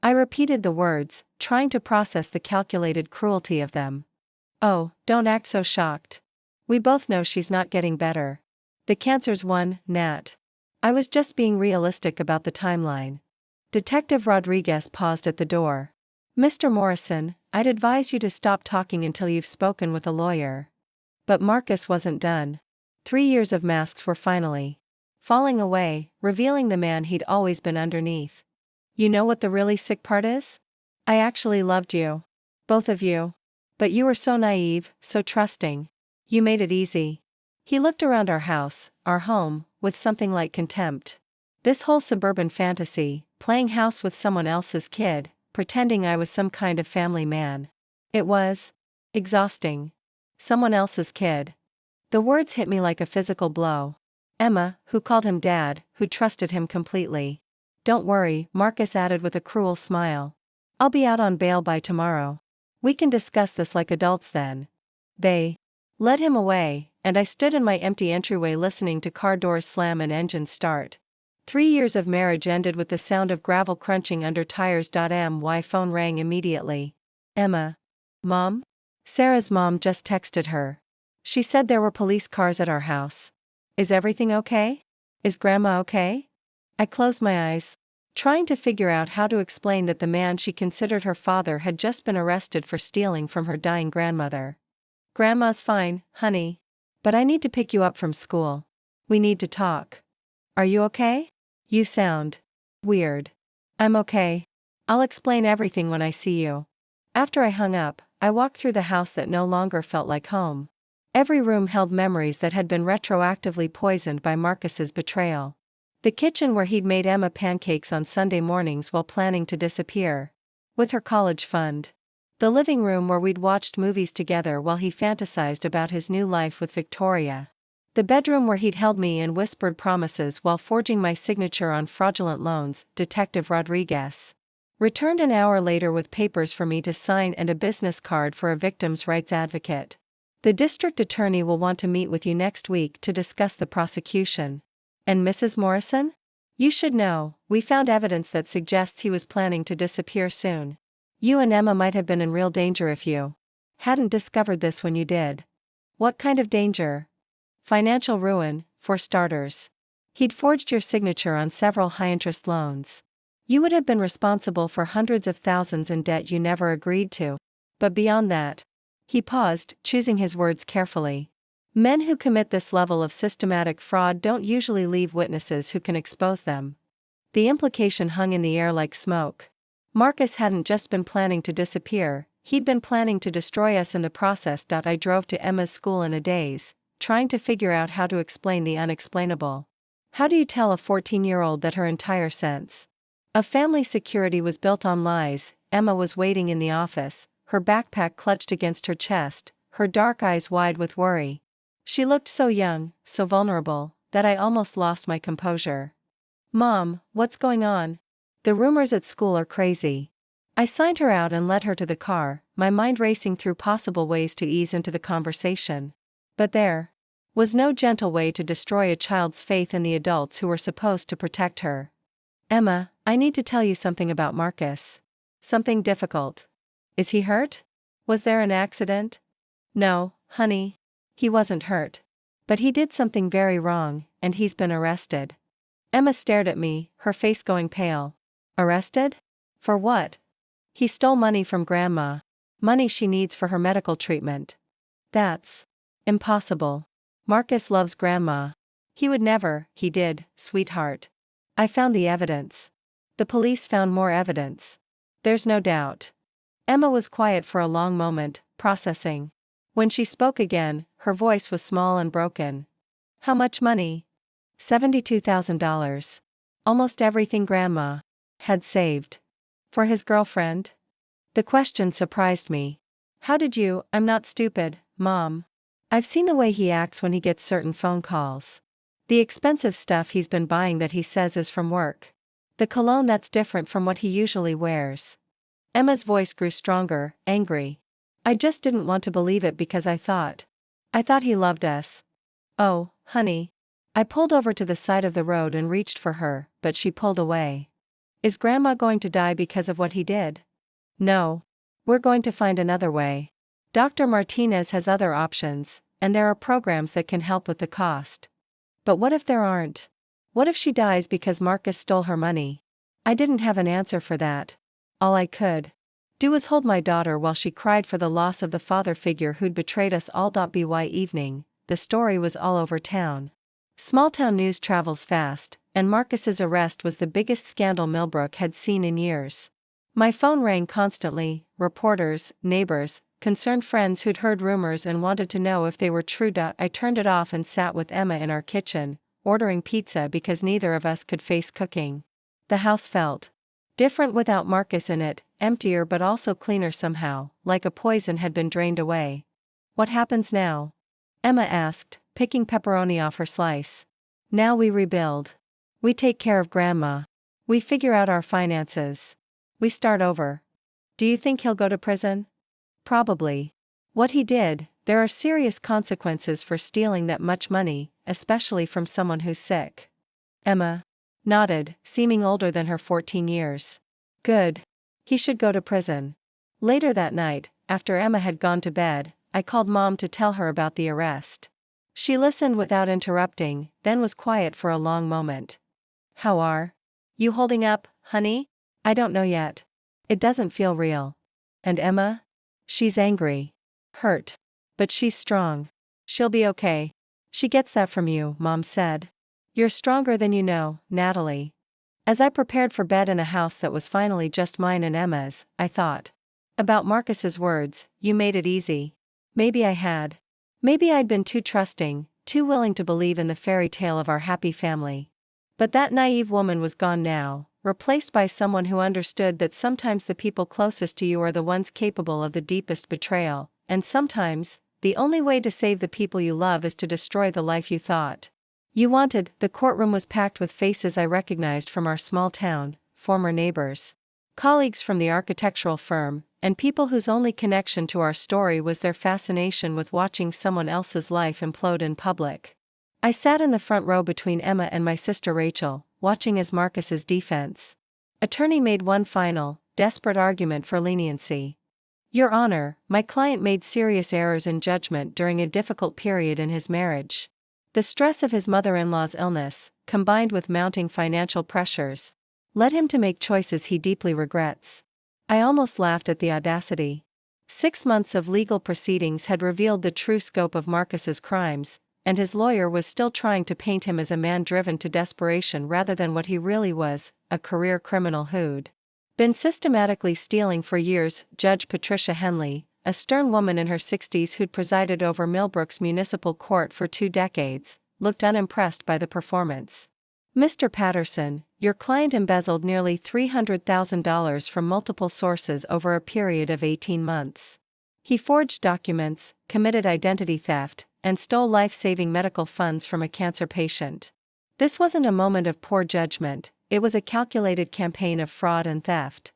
I repeated the words, trying to process the calculated cruelty of them. Oh, don't act so shocked. We both know she's not getting better. The cancer's won, Nat. I was just being realistic about the timeline. Detective Rodriguez paused at the door. Mr. Morrison, I'd advise you to stop talking until you've spoken with a lawyer. But Marcus wasn't done. 3 years of masks were finally falling away, revealing the man he'd always been underneath. You know what the really sick part is? I actually loved you. Both of you. But you were so naive, so trusting. You made it easy. He looked around our house, our home, with something like contempt. This whole suburban fantasy, playing house with someone else's kid, pretending I was some kind of family man. It was exhausting. Someone else's kid. The words hit me like a physical blow. Emma, who called him dad, who trusted him completely. Don't worry, Marcus added with a cruel smile. I'll be out on bail by tomorrow. We can discuss this like adults then. They led him away, and I stood in my empty entryway listening to car doors slam and engines start. 3 years of marriage ended with the sound of gravel crunching under tires. My phone rang immediately. Emma. Mom? Sarah's mom just texted her. She said there were police cars at our house. Is everything okay? Is Grandma okay? I closed my eyes, trying to figure out how to explain that the man she considered her father had just been arrested for stealing from her dying grandmother. Grandma's fine, honey. But I need to pick you up from school. We need to talk. Are you okay? You sound weird. I'm okay. I'll explain everything when I see you. After I hung up, I walked through the house that no longer felt like home. Every room held memories that had been retroactively poisoned by Marcus's betrayal. The kitchen where he'd made Emma pancakes on Sunday mornings while planning to disappear with her college fund. The living room where we'd watched movies together while he fantasized about his new life with Victoria. The bedroom where he'd held me and whispered promises while forging my signature on fraudulent loans. Detective Rodriguez returned an hour later with papers for me to sign and a business card for a victim's rights advocate. The district attorney will want to meet with you next week to discuss the prosecution. And Mrs. Morrison? You should know, we found evidence that suggests he was planning to disappear soon. You and Emma might have been in real danger if you hadn't discovered this when you did. What kind of danger? Financial ruin, for starters. He'd forged your signature on several high-interest loans. You would have been responsible for hundreds of thousands in debt you never agreed to. But beyond that. He paused, choosing his words carefully. Men who commit this level of systematic fraud don't usually leave witnesses who can expose them. The implication hung in the air like smoke. Marcus hadn't just been planning to disappear, he'd been planning to destroy us in the process. I drove to Emma's school in a daze, trying to figure out how to explain the unexplainable. How do you tell a 14-year-old that her entire sense of family security was built on lies? Emma was waiting in the office, her backpack clutched against her chest, her dark eyes wide with worry. She looked so young, so vulnerable, that I almost lost my composure. Mom, what's going on? The rumors at school are crazy. I signed her out and led her to the car, my mind racing through possible ways to ease into the conversation. But there was no gentle way to destroy a child's faith in the adults who were supposed to protect her. Emma, I need to tell you something about Marcus. Something difficult. Is he hurt? Was there an accident? No, honey. He wasn't hurt. But he did something very wrong, and he's been arrested. Emma stared at me, her face going pale. Arrested? For what? He stole money from Grandma. Money she needs for her medical treatment. That's impossible. Marcus loves Grandma. He would never. He did, sweetheart. I found the evidence. The police found more evidence. There's no doubt. Emma was quiet for a long moment, processing. When she spoke again, her voice was small and broken. How much money? $72,000. Almost everything Grandma had saved. For his girlfriend? The question surprised me. How did you? I'm not stupid, Mom. I've seen the way he acts when he gets certain phone calls. The expensive stuff he's been buying that he says is from work. The cologne that's different from what he usually wears. Emma's voice grew stronger, angry. I just didn't want to believe it because I thought he loved us. Oh, honey. I pulled over to the side of the road and reached for her, but she pulled away. Is Grandma going to die because of what he did? No. We're going to find another way. Dr. Martinez has other options, and there are programs that can help with the cost. But what if there aren't? What if she dies because Marcus stole her money? I didn't have an answer for that. All I could do was hold my daughter while she cried for the loss of the father figure who'd betrayed us all. By evening, the story was all over town. Small-town news travels fast, and Marcus's arrest was the biggest scandal Millbrook had seen in years. My phone rang constantly, reporters, neighbors, concerned friends who'd heard rumors and wanted to know if they were true. I turned it off and sat with Emma in our kitchen, ordering pizza because neither of us could face cooking. The house felt different without Marcus in it, emptier but also cleaner somehow, like a poison had been drained away. What happens now? Emma asked, picking pepperoni off her slice. Now we rebuild. We take care of Grandma. We figure out our finances. We start over. Do you think he'll go to prison? Probably. What he did, there are serious consequences for stealing that much money, especially from someone who's sick. Emma nodded, seeming older than her 14 years. Good. He should go to prison. Later that night, after Emma had gone to bed, I called Mom to tell her about the arrest. She listened without interrupting, then was quiet for a long moment. How are you holding up, honey? I don't know yet. It doesn't feel real. And Emma? She's angry. Hurt. But she's strong. She'll be okay. She gets that from you, Mom said. You're stronger than you know, Natalie. As I prepared for bed in a house that was finally just mine and Emma's, I thought about Marcus's words, "You made it easy." Maybe I had. Maybe I'd been too trusting, too willing to believe in the fairy tale of our happy family. But that naive woman was gone now, replaced by someone who understood that sometimes the people closest to you are the ones capable of the deepest betrayal, and sometimes, the only way to save the people you love is to destroy the life you thought you wanted. The courtroom was packed with faces I recognized from our small town, former neighbors, colleagues from the architectural firm, and people whose only connection to our story was their fascination with watching someone else's life implode in public. I sat in the front row between Emma and my sister Rachel, watching as Marcus's defense attorney made one final, desperate argument for leniency. Your Honor, my client made serious errors in judgment during a difficult period in his marriage. The stress of his mother-in-law's illness, combined with mounting financial pressures, led him to make choices he deeply regrets. I almost laughed at the audacity. 6 months of legal proceedings had revealed the true scope of Marcus's crimes, and his lawyer was still trying to paint him as a man driven to desperation rather than what he really was, a career criminal who'd been systematically stealing for years. Judge Patricia Henley, a stern woman in her 60s who'd presided over Millbrook's municipal court for 2 decades, looked unimpressed by the performance. Mr. Patterson, your client embezzled nearly $300,000 from multiple sources over a period of 18 months. He forged documents, committed identity theft, and stole life-saving medical funds from a cancer patient. This wasn't a moment of poor judgment, it was a calculated campaign of fraud and theft.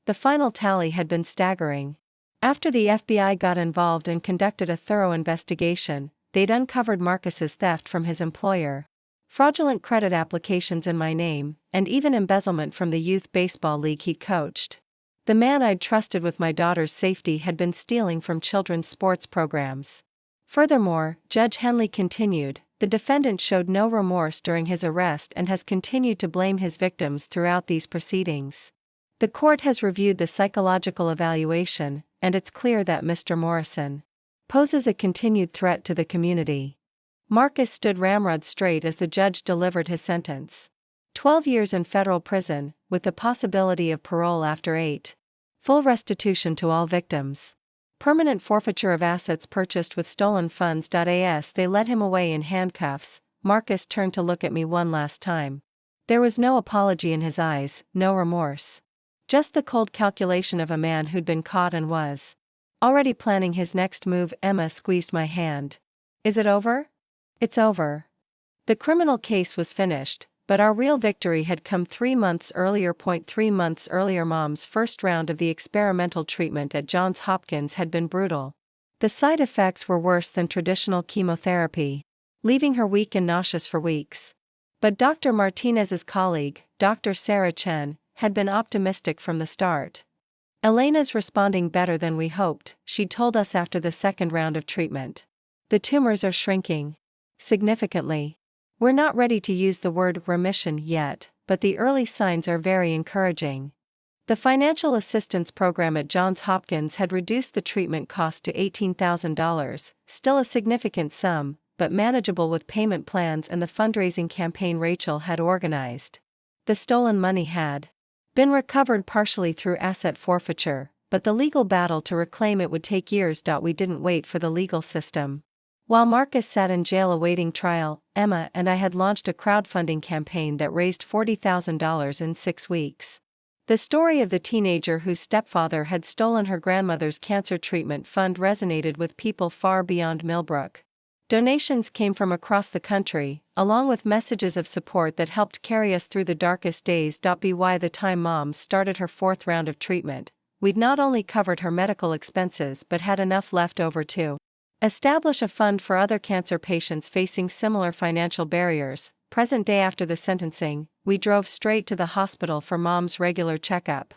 The final tally had been staggering. After the FBI got involved and conducted a thorough investigation, they'd uncovered Marcus's theft from his employer, fraudulent credit applications in my name, and even embezzlement from the youth baseball league he coached. The man I'd trusted with my daughter's safety had been stealing from children's sports programs. Furthermore, Judge Henley continued, the defendant showed no remorse during his arrest and has continued to blame his victims throughout these proceedings. The court has reviewed the psychological evaluation, and it's clear that Mr. Morrison poses a continued threat to the community. Marcus stood ramrod straight as the judge delivered his sentence. 12 years in federal prison, with the possibility of parole after 8. Full restitution to all victims. Permanent forfeiture of assets purchased with stolen funds. As they led him away in handcuffs, Marcus turned to look at me one last time. There was no apology in his eyes, no remorse. Just the cold calculation of a man who'd been caught and was already planning his next move. Emma squeezed my hand. Is it over? It's over. The criminal case was finished, but our real victory had come 3 months earlier. 3 months earlier, Mom's first round of the experimental treatment at Johns Hopkins had been brutal. The side effects were worse than traditional chemotherapy. leaving her weak and nauseous for weeks. But Dr. Martinez's colleague, Dr. Sarah Chen, had been optimistic from the start. "Elena's responding better than we hoped," she told us after the second round of treatment. "The tumors are shrinking significantly. We're not ready to use the word remission yet, but the early signs are very encouraging." The financial assistance program at Johns Hopkins had reduced the treatment cost to $18,000, still a significant sum, but manageable with payment plans and the fundraising campaign Rachel had organized. The stolen money had been recovered partially through asset forfeiture, but the legal battle to reclaim it would take years. We didn't wait for the legal system. While Marcus sat in jail awaiting trial, Emma and I had launched a crowdfunding campaign that raised $40,000 in 6 weeks. The story of the teenager whose stepfather had stolen her grandmother's cancer treatment fund resonated with people far beyond Millbrook. Donations came from across the country, along with messages of support that helped carry us through the darkest days. By the time Mom started her 4th round of treatment, we'd not only covered her medical expenses but had enough left over to establish a fund for other cancer patients facing similar financial barriers. Present day after the sentencing, we drove straight to the hospital for Mom's regular checkup.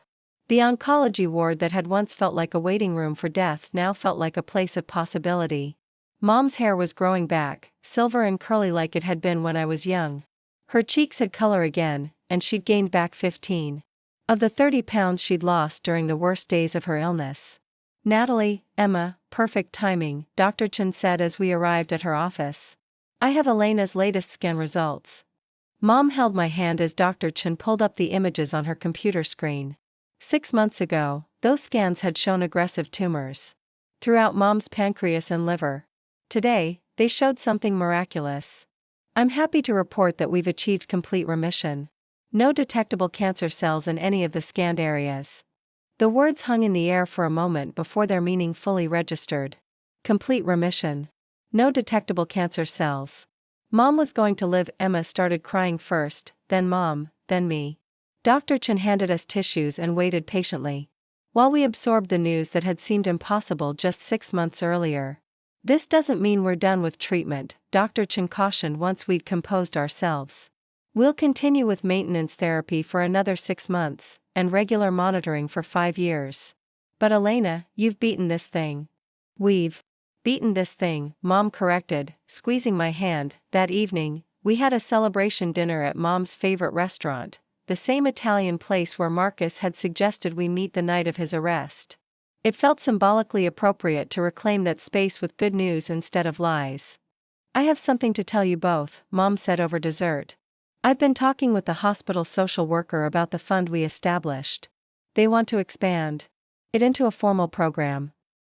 The oncology ward that had once felt like a waiting room for death now felt like a place of possibility. Mom's hair was growing back, silver and curly like it had been when I was young. Her cheeks had color again, and she'd gained back 15 of the 30 pounds she'd lost during the worst days of her illness. "Natalie, Emma, perfect timing," Dr. Chen said as we arrived at her office. "I have Elena's latest scan results." Mom held my hand as Dr. Chen pulled up the images on her computer screen. 6 months ago, those scans had shown aggressive tumors throughout Mom's pancreas and liver. Today, they showed something miraculous. "I'm happy to report that we've achieved complete remission. No detectable cancer cells in any of the scanned areas." The words hung in the air for a moment before their meaning fully registered. Complete remission. No detectable cancer cells. Mom was going to live. Emma started crying first, then Mom, then me. Dr. Chen handed us tissues and waited patiently while we absorbed the news that had seemed impossible just 6 months earlier. "This doesn't mean we're done with treatment," Dr. Chen cautioned once we'd composed ourselves. "We'll continue with maintenance therapy for another 6 months, and regular monitoring for 5 years. But Elena, you've beaten this thing." "We've beaten this thing," Mom corrected, squeezing my hand. That evening, we had a celebration dinner at Mom's favorite restaurant, the same Italian place where Marcus had suggested we meet the night of his arrest. It felt symbolically appropriate to reclaim that space with good news instead of lies. "I have something to tell you both," Mom said over dessert. "I've been talking with the hospital social worker about the fund we established. They want to expand it into a formal program."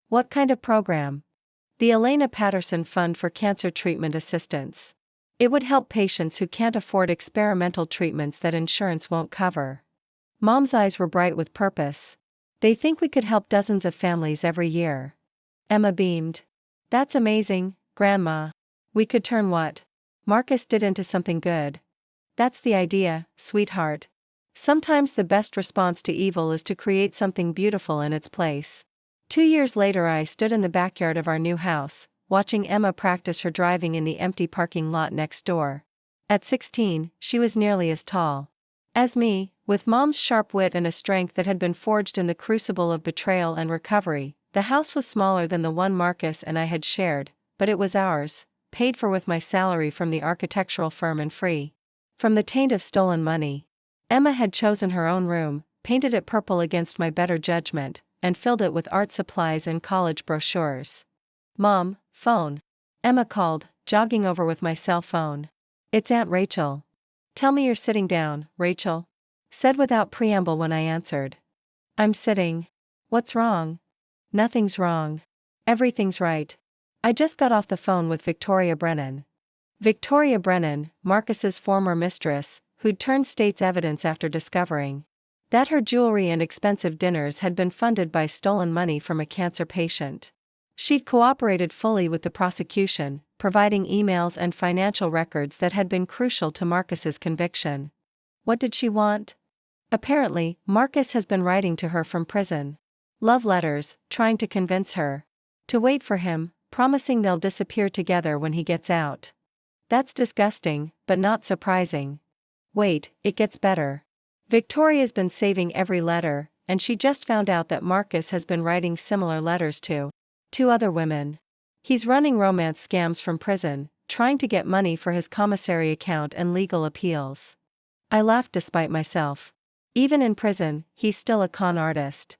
"What kind of program?" "The Elena Patterson Fund for Cancer Treatment Assistance. It would help patients who can't afford experimental treatments that insurance won't cover." Mom's eyes were bright with purpose. "They think we could help dozens of families every year." Emma beamed. "That's amazing, Grandma. We could turn what Marcus did into something good." "That's the idea, sweetheart. Sometimes the best response to evil is to create something beautiful in its place." 2 years later, I stood in the backyard of our new house, watching Emma practice her driving in the empty parking lot next door. At 16, she was nearly as tall as me, with Mom's sharp wit and a strength that had been forged in the crucible of betrayal and recovery. The house was smaller than the one Marcus and I had shared, but it was ours, paid for with my salary from the architectural firm and free from the taint of stolen money. Emma had chosen her own room, painted it purple against my better judgment, and filled it with art supplies and college brochures. "Mom, phone," Emma called, jogging over with my cell phone. "It's Aunt Rachel." "Tell me you're sitting down, Rachel," said without preamble when I answered. "I'm sitting." "What's wrong?" "Nothing's wrong. Everything's right. I just got off the phone with Victoria Brennan." Victoria Brennan, Marcus's former mistress, who'd turned state's evidence after discovering that her jewelry and expensive dinners had been funded by stolen money from a cancer patient. She'd cooperated fully with the prosecution, providing emails and financial records that had been crucial to Marcus's conviction. What did she want? Apparently, Marcus has been writing to her from prison. Love letters, trying to convince her to wait for him, promising they'll disappear together when he gets out. That's disgusting, but not surprising. Wait, it gets better. Victoria's been saving every letter, and she just found out that Marcus has been writing similar letters to two other women. He's running romance scams from prison, trying to get money for his commissary account and legal appeals. I laughed despite myself. Even in prison, he's still a con artist.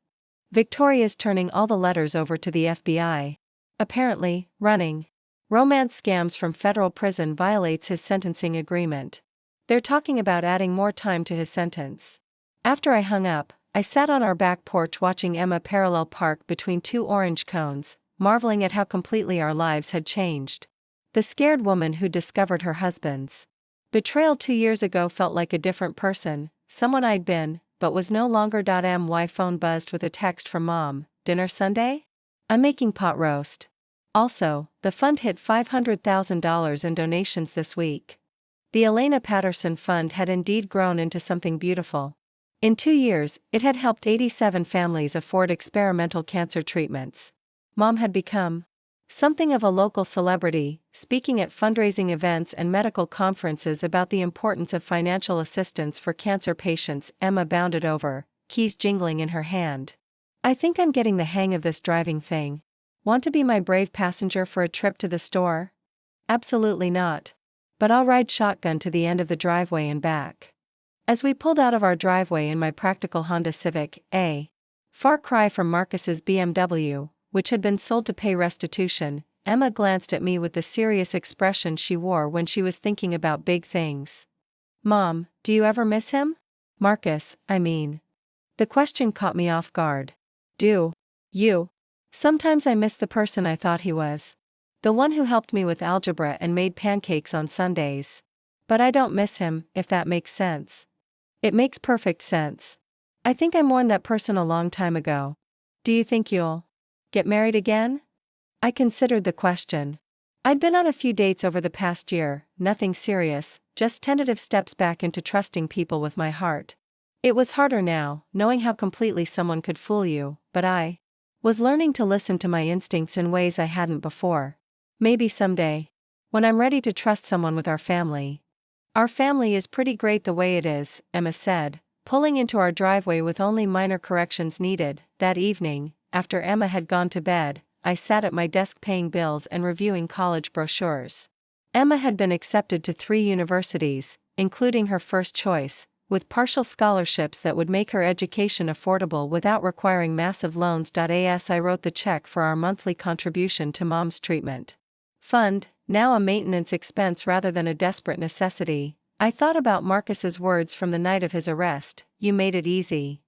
Victoria's turning all the letters over to the FBI. Apparently, running romance scams from federal prison violates his sentencing agreement. They're talking about adding more time to his sentence. After I hung up, I sat on our back porch watching Emma parallel park between two orange cones, marveling at how completely our lives had changed. The scared woman who discovered her husband's betrayal 2 years ago felt like a different person, someone I'd been, but was no longer. My phone buzzed with a text from Mom. Dinner Sunday? I'm making pot roast. Also, the fund hit $500,000 in donations this week. The Elena Patterson Fund had indeed grown into something beautiful. In 2 years, it had helped 87 families afford experimental cancer treatments. Mom had become something of a local celebrity, speaking at fundraising events and medical conferences about the importance of financial assistance for cancer patients. Emma bounded over, keys jingling in her hand. I think I'm getting the hang of this driving thing. Want to be my brave passenger for a trip to the store? Absolutely not. But I'll ride shotgun to the end of the driveway and back. As we pulled out of our driveway in my practical Honda Civic, a far cry from Marcus's BMW, which had been sold to pay restitution, Emma glanced at me with the serious expression she wore when she was thinking about big things. Mom, do you ever miss him? Marcus, I mean. The question caught me off guard. Do you? Sometimes I miss the person I thought he was. The one who helped me with algebra and made pancakes on Sundays. But I don't miss him, if that makes sense. It makes perfect sense. I think I mourned that person a long time ago. Do you think you'll get married again? I considered the question. I'd been on a few dates over the past year, nothing serious, just tentative steps back into trusting people with my heart. It was harder now, knowing how completely someone could fool you, but I was learning to listen to my instincts in ways I hadn't before. Maybe someday. When I'm ready to trust someone with our family. Our family is pretty great the way it is, Emma said, pulling into our driveway with only minor corrections needed. That evening, after Emma had gone to bed, I sat at my desk paying bills and reviewing college brochures. Emma had been accepted to 3 universities, including her first choice, with partial scholarships that would make her education affordable without requiring massive loans. As I wrote the check for our monthly contribution to Mom's treatment fund, now a maintenance expense rather than a desperate necessity, I thought about Marcus's words from the night of his arrest. You made it easy.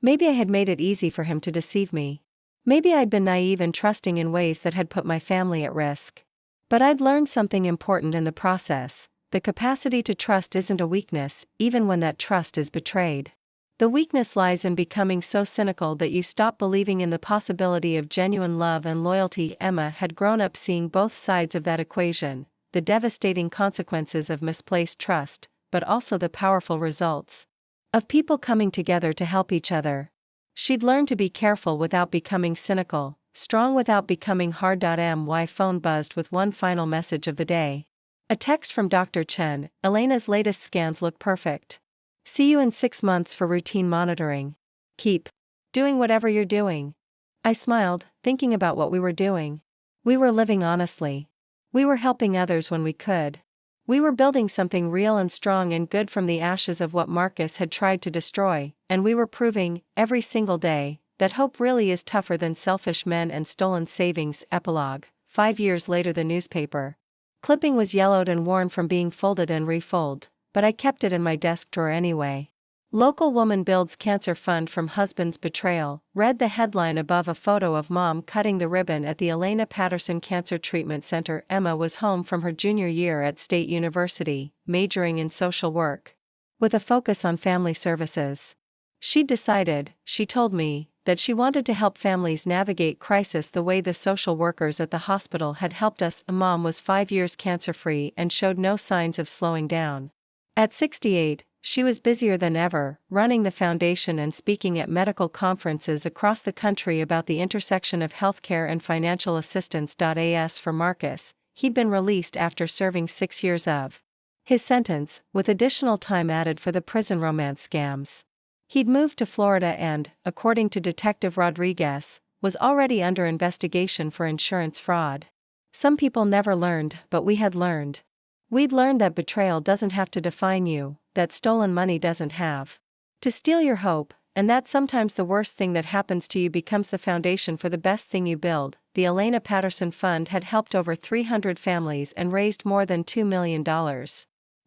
Maybe I had made it easy for him to deceive me. Maybe I'd been naive and trusting in ways that had put my family at risk. But I'd learned something important in the process. The capacity to trust isn't a weakness, even when that trust is betrayed. The weakness lies in becoming so cynical that you stop believing in the possibility of genuine love and loyalty. Emma had grown up seeing both sides of that equation, the devastating consequences of misplaced trust, but also the powerful results of people coming together to help each other. She'd learned to be careful without becoming cynical, strong without becoming hard. My phone buzzed with one final message of the day. A text from Dr. Chen. Elena's latest scans look perfect. See you in 6 months for routine monitoring. Keep doing whatever you're doing. I smiled, thinking about what we were doing. We were living honestly. We were helping others when we could. We were building something real and strong and good from the ashes of what Marcus had tried to destroy, and we were proving, every single day, that hope really is tougher than selfish men and stolen savings. Epilogue. 5 years later. The newspaper clipping was yellowed and worn from being folded and refolded, but I kept it in my desk drawer anyway. Local woman builds cancer fund from husband's betrayal, read the headline above a photo of Mom cutting the ribbon at the Elena Patterson Cancer Treatment Center. Emma was home from her junior year at State University, majoring in social work, with a focus on family services. She'd decided, she told me, that she wanted to help families navigate crisis the way the social workers at the hospital had helped us. Mom was 5 years cancer-free and showed no signs of slowing down. At 68, she was busier than ever, running the foundation and speaking at medical conferences across the country about the intersection of healthcare and financial assistance. As for Marcus, he'd been released after serving 6 years of his sentence, with additional time added for the prison romance scams. He'd moved to Florida and, according to Detective Rodriguez, was already under investigation for insurance fraud. Some people never learned, but we had learned. We'd learned that betrayal doesn't have to define you, that stolen money doesn't have to steal your hope, and that sometimes the worst thing that happens to you becomes the foundation for the best thing you build. The Elena Patterson Fund had helped over 300 families and raised more than $2 million.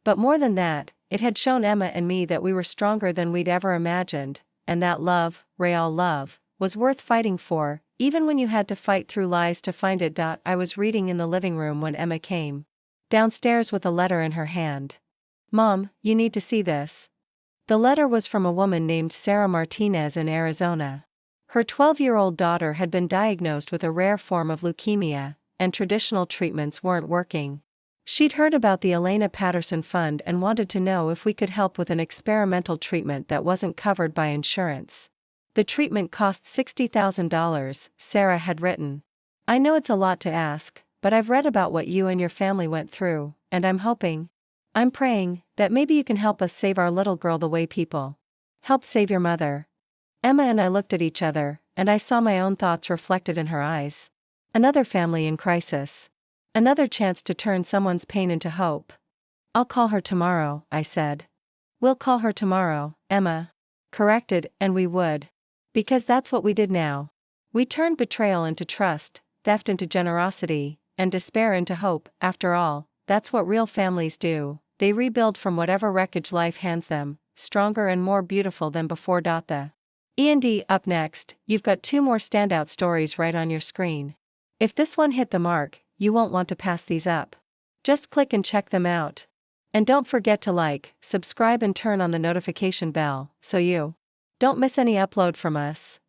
But more than that, it had shown Emma and me that we were stronger than we'd ever imagined, and that love, real love, was worth fighting for, even when you had to fight through lies to find it. I was reading in the living room when Emma came downstairs with a letter in her hand. "Mom, you need to see this." The letter was from a woman named Sarah Martinez in Arizona. Her 12-year-old daughter had been diagnosed with a rare form of leukemia, and traditional treatments weren't working. She'd heard about the Elena Patterson Fund and wanted to know if we could help with an experimental treatment that wasn't covered by insurance. The treatment cost $60,000, Sarah had written. "I know it's a lot to ask, but I've read about what you and your family went through, and I'm praying, that maybe you can help us save our little girl the way people help save your mother." Emma and I looked at each other, and I saw my own thoughts reflected in her eyes. Another family in crisis. Another chance to turn someone's pain into hope. "I'll call her tomorrow," I said. "We'll call her tomorrow," Emma corrected, and we would. Because that's what we did now. We turned betrayal into trust, theft into generosity, and despair into hope. After all, that's what real families do. They rebuild from whatever wreckage life hands them, stronger and more beautiful than before. The E&D up next. You've got 2 more standout stories right on your screen. If this one hit the mark, you won't want to pass these up. Just click and check them out. And don't forget to like, subscribe and turn on the notification bell, so you don't miss any upload from us.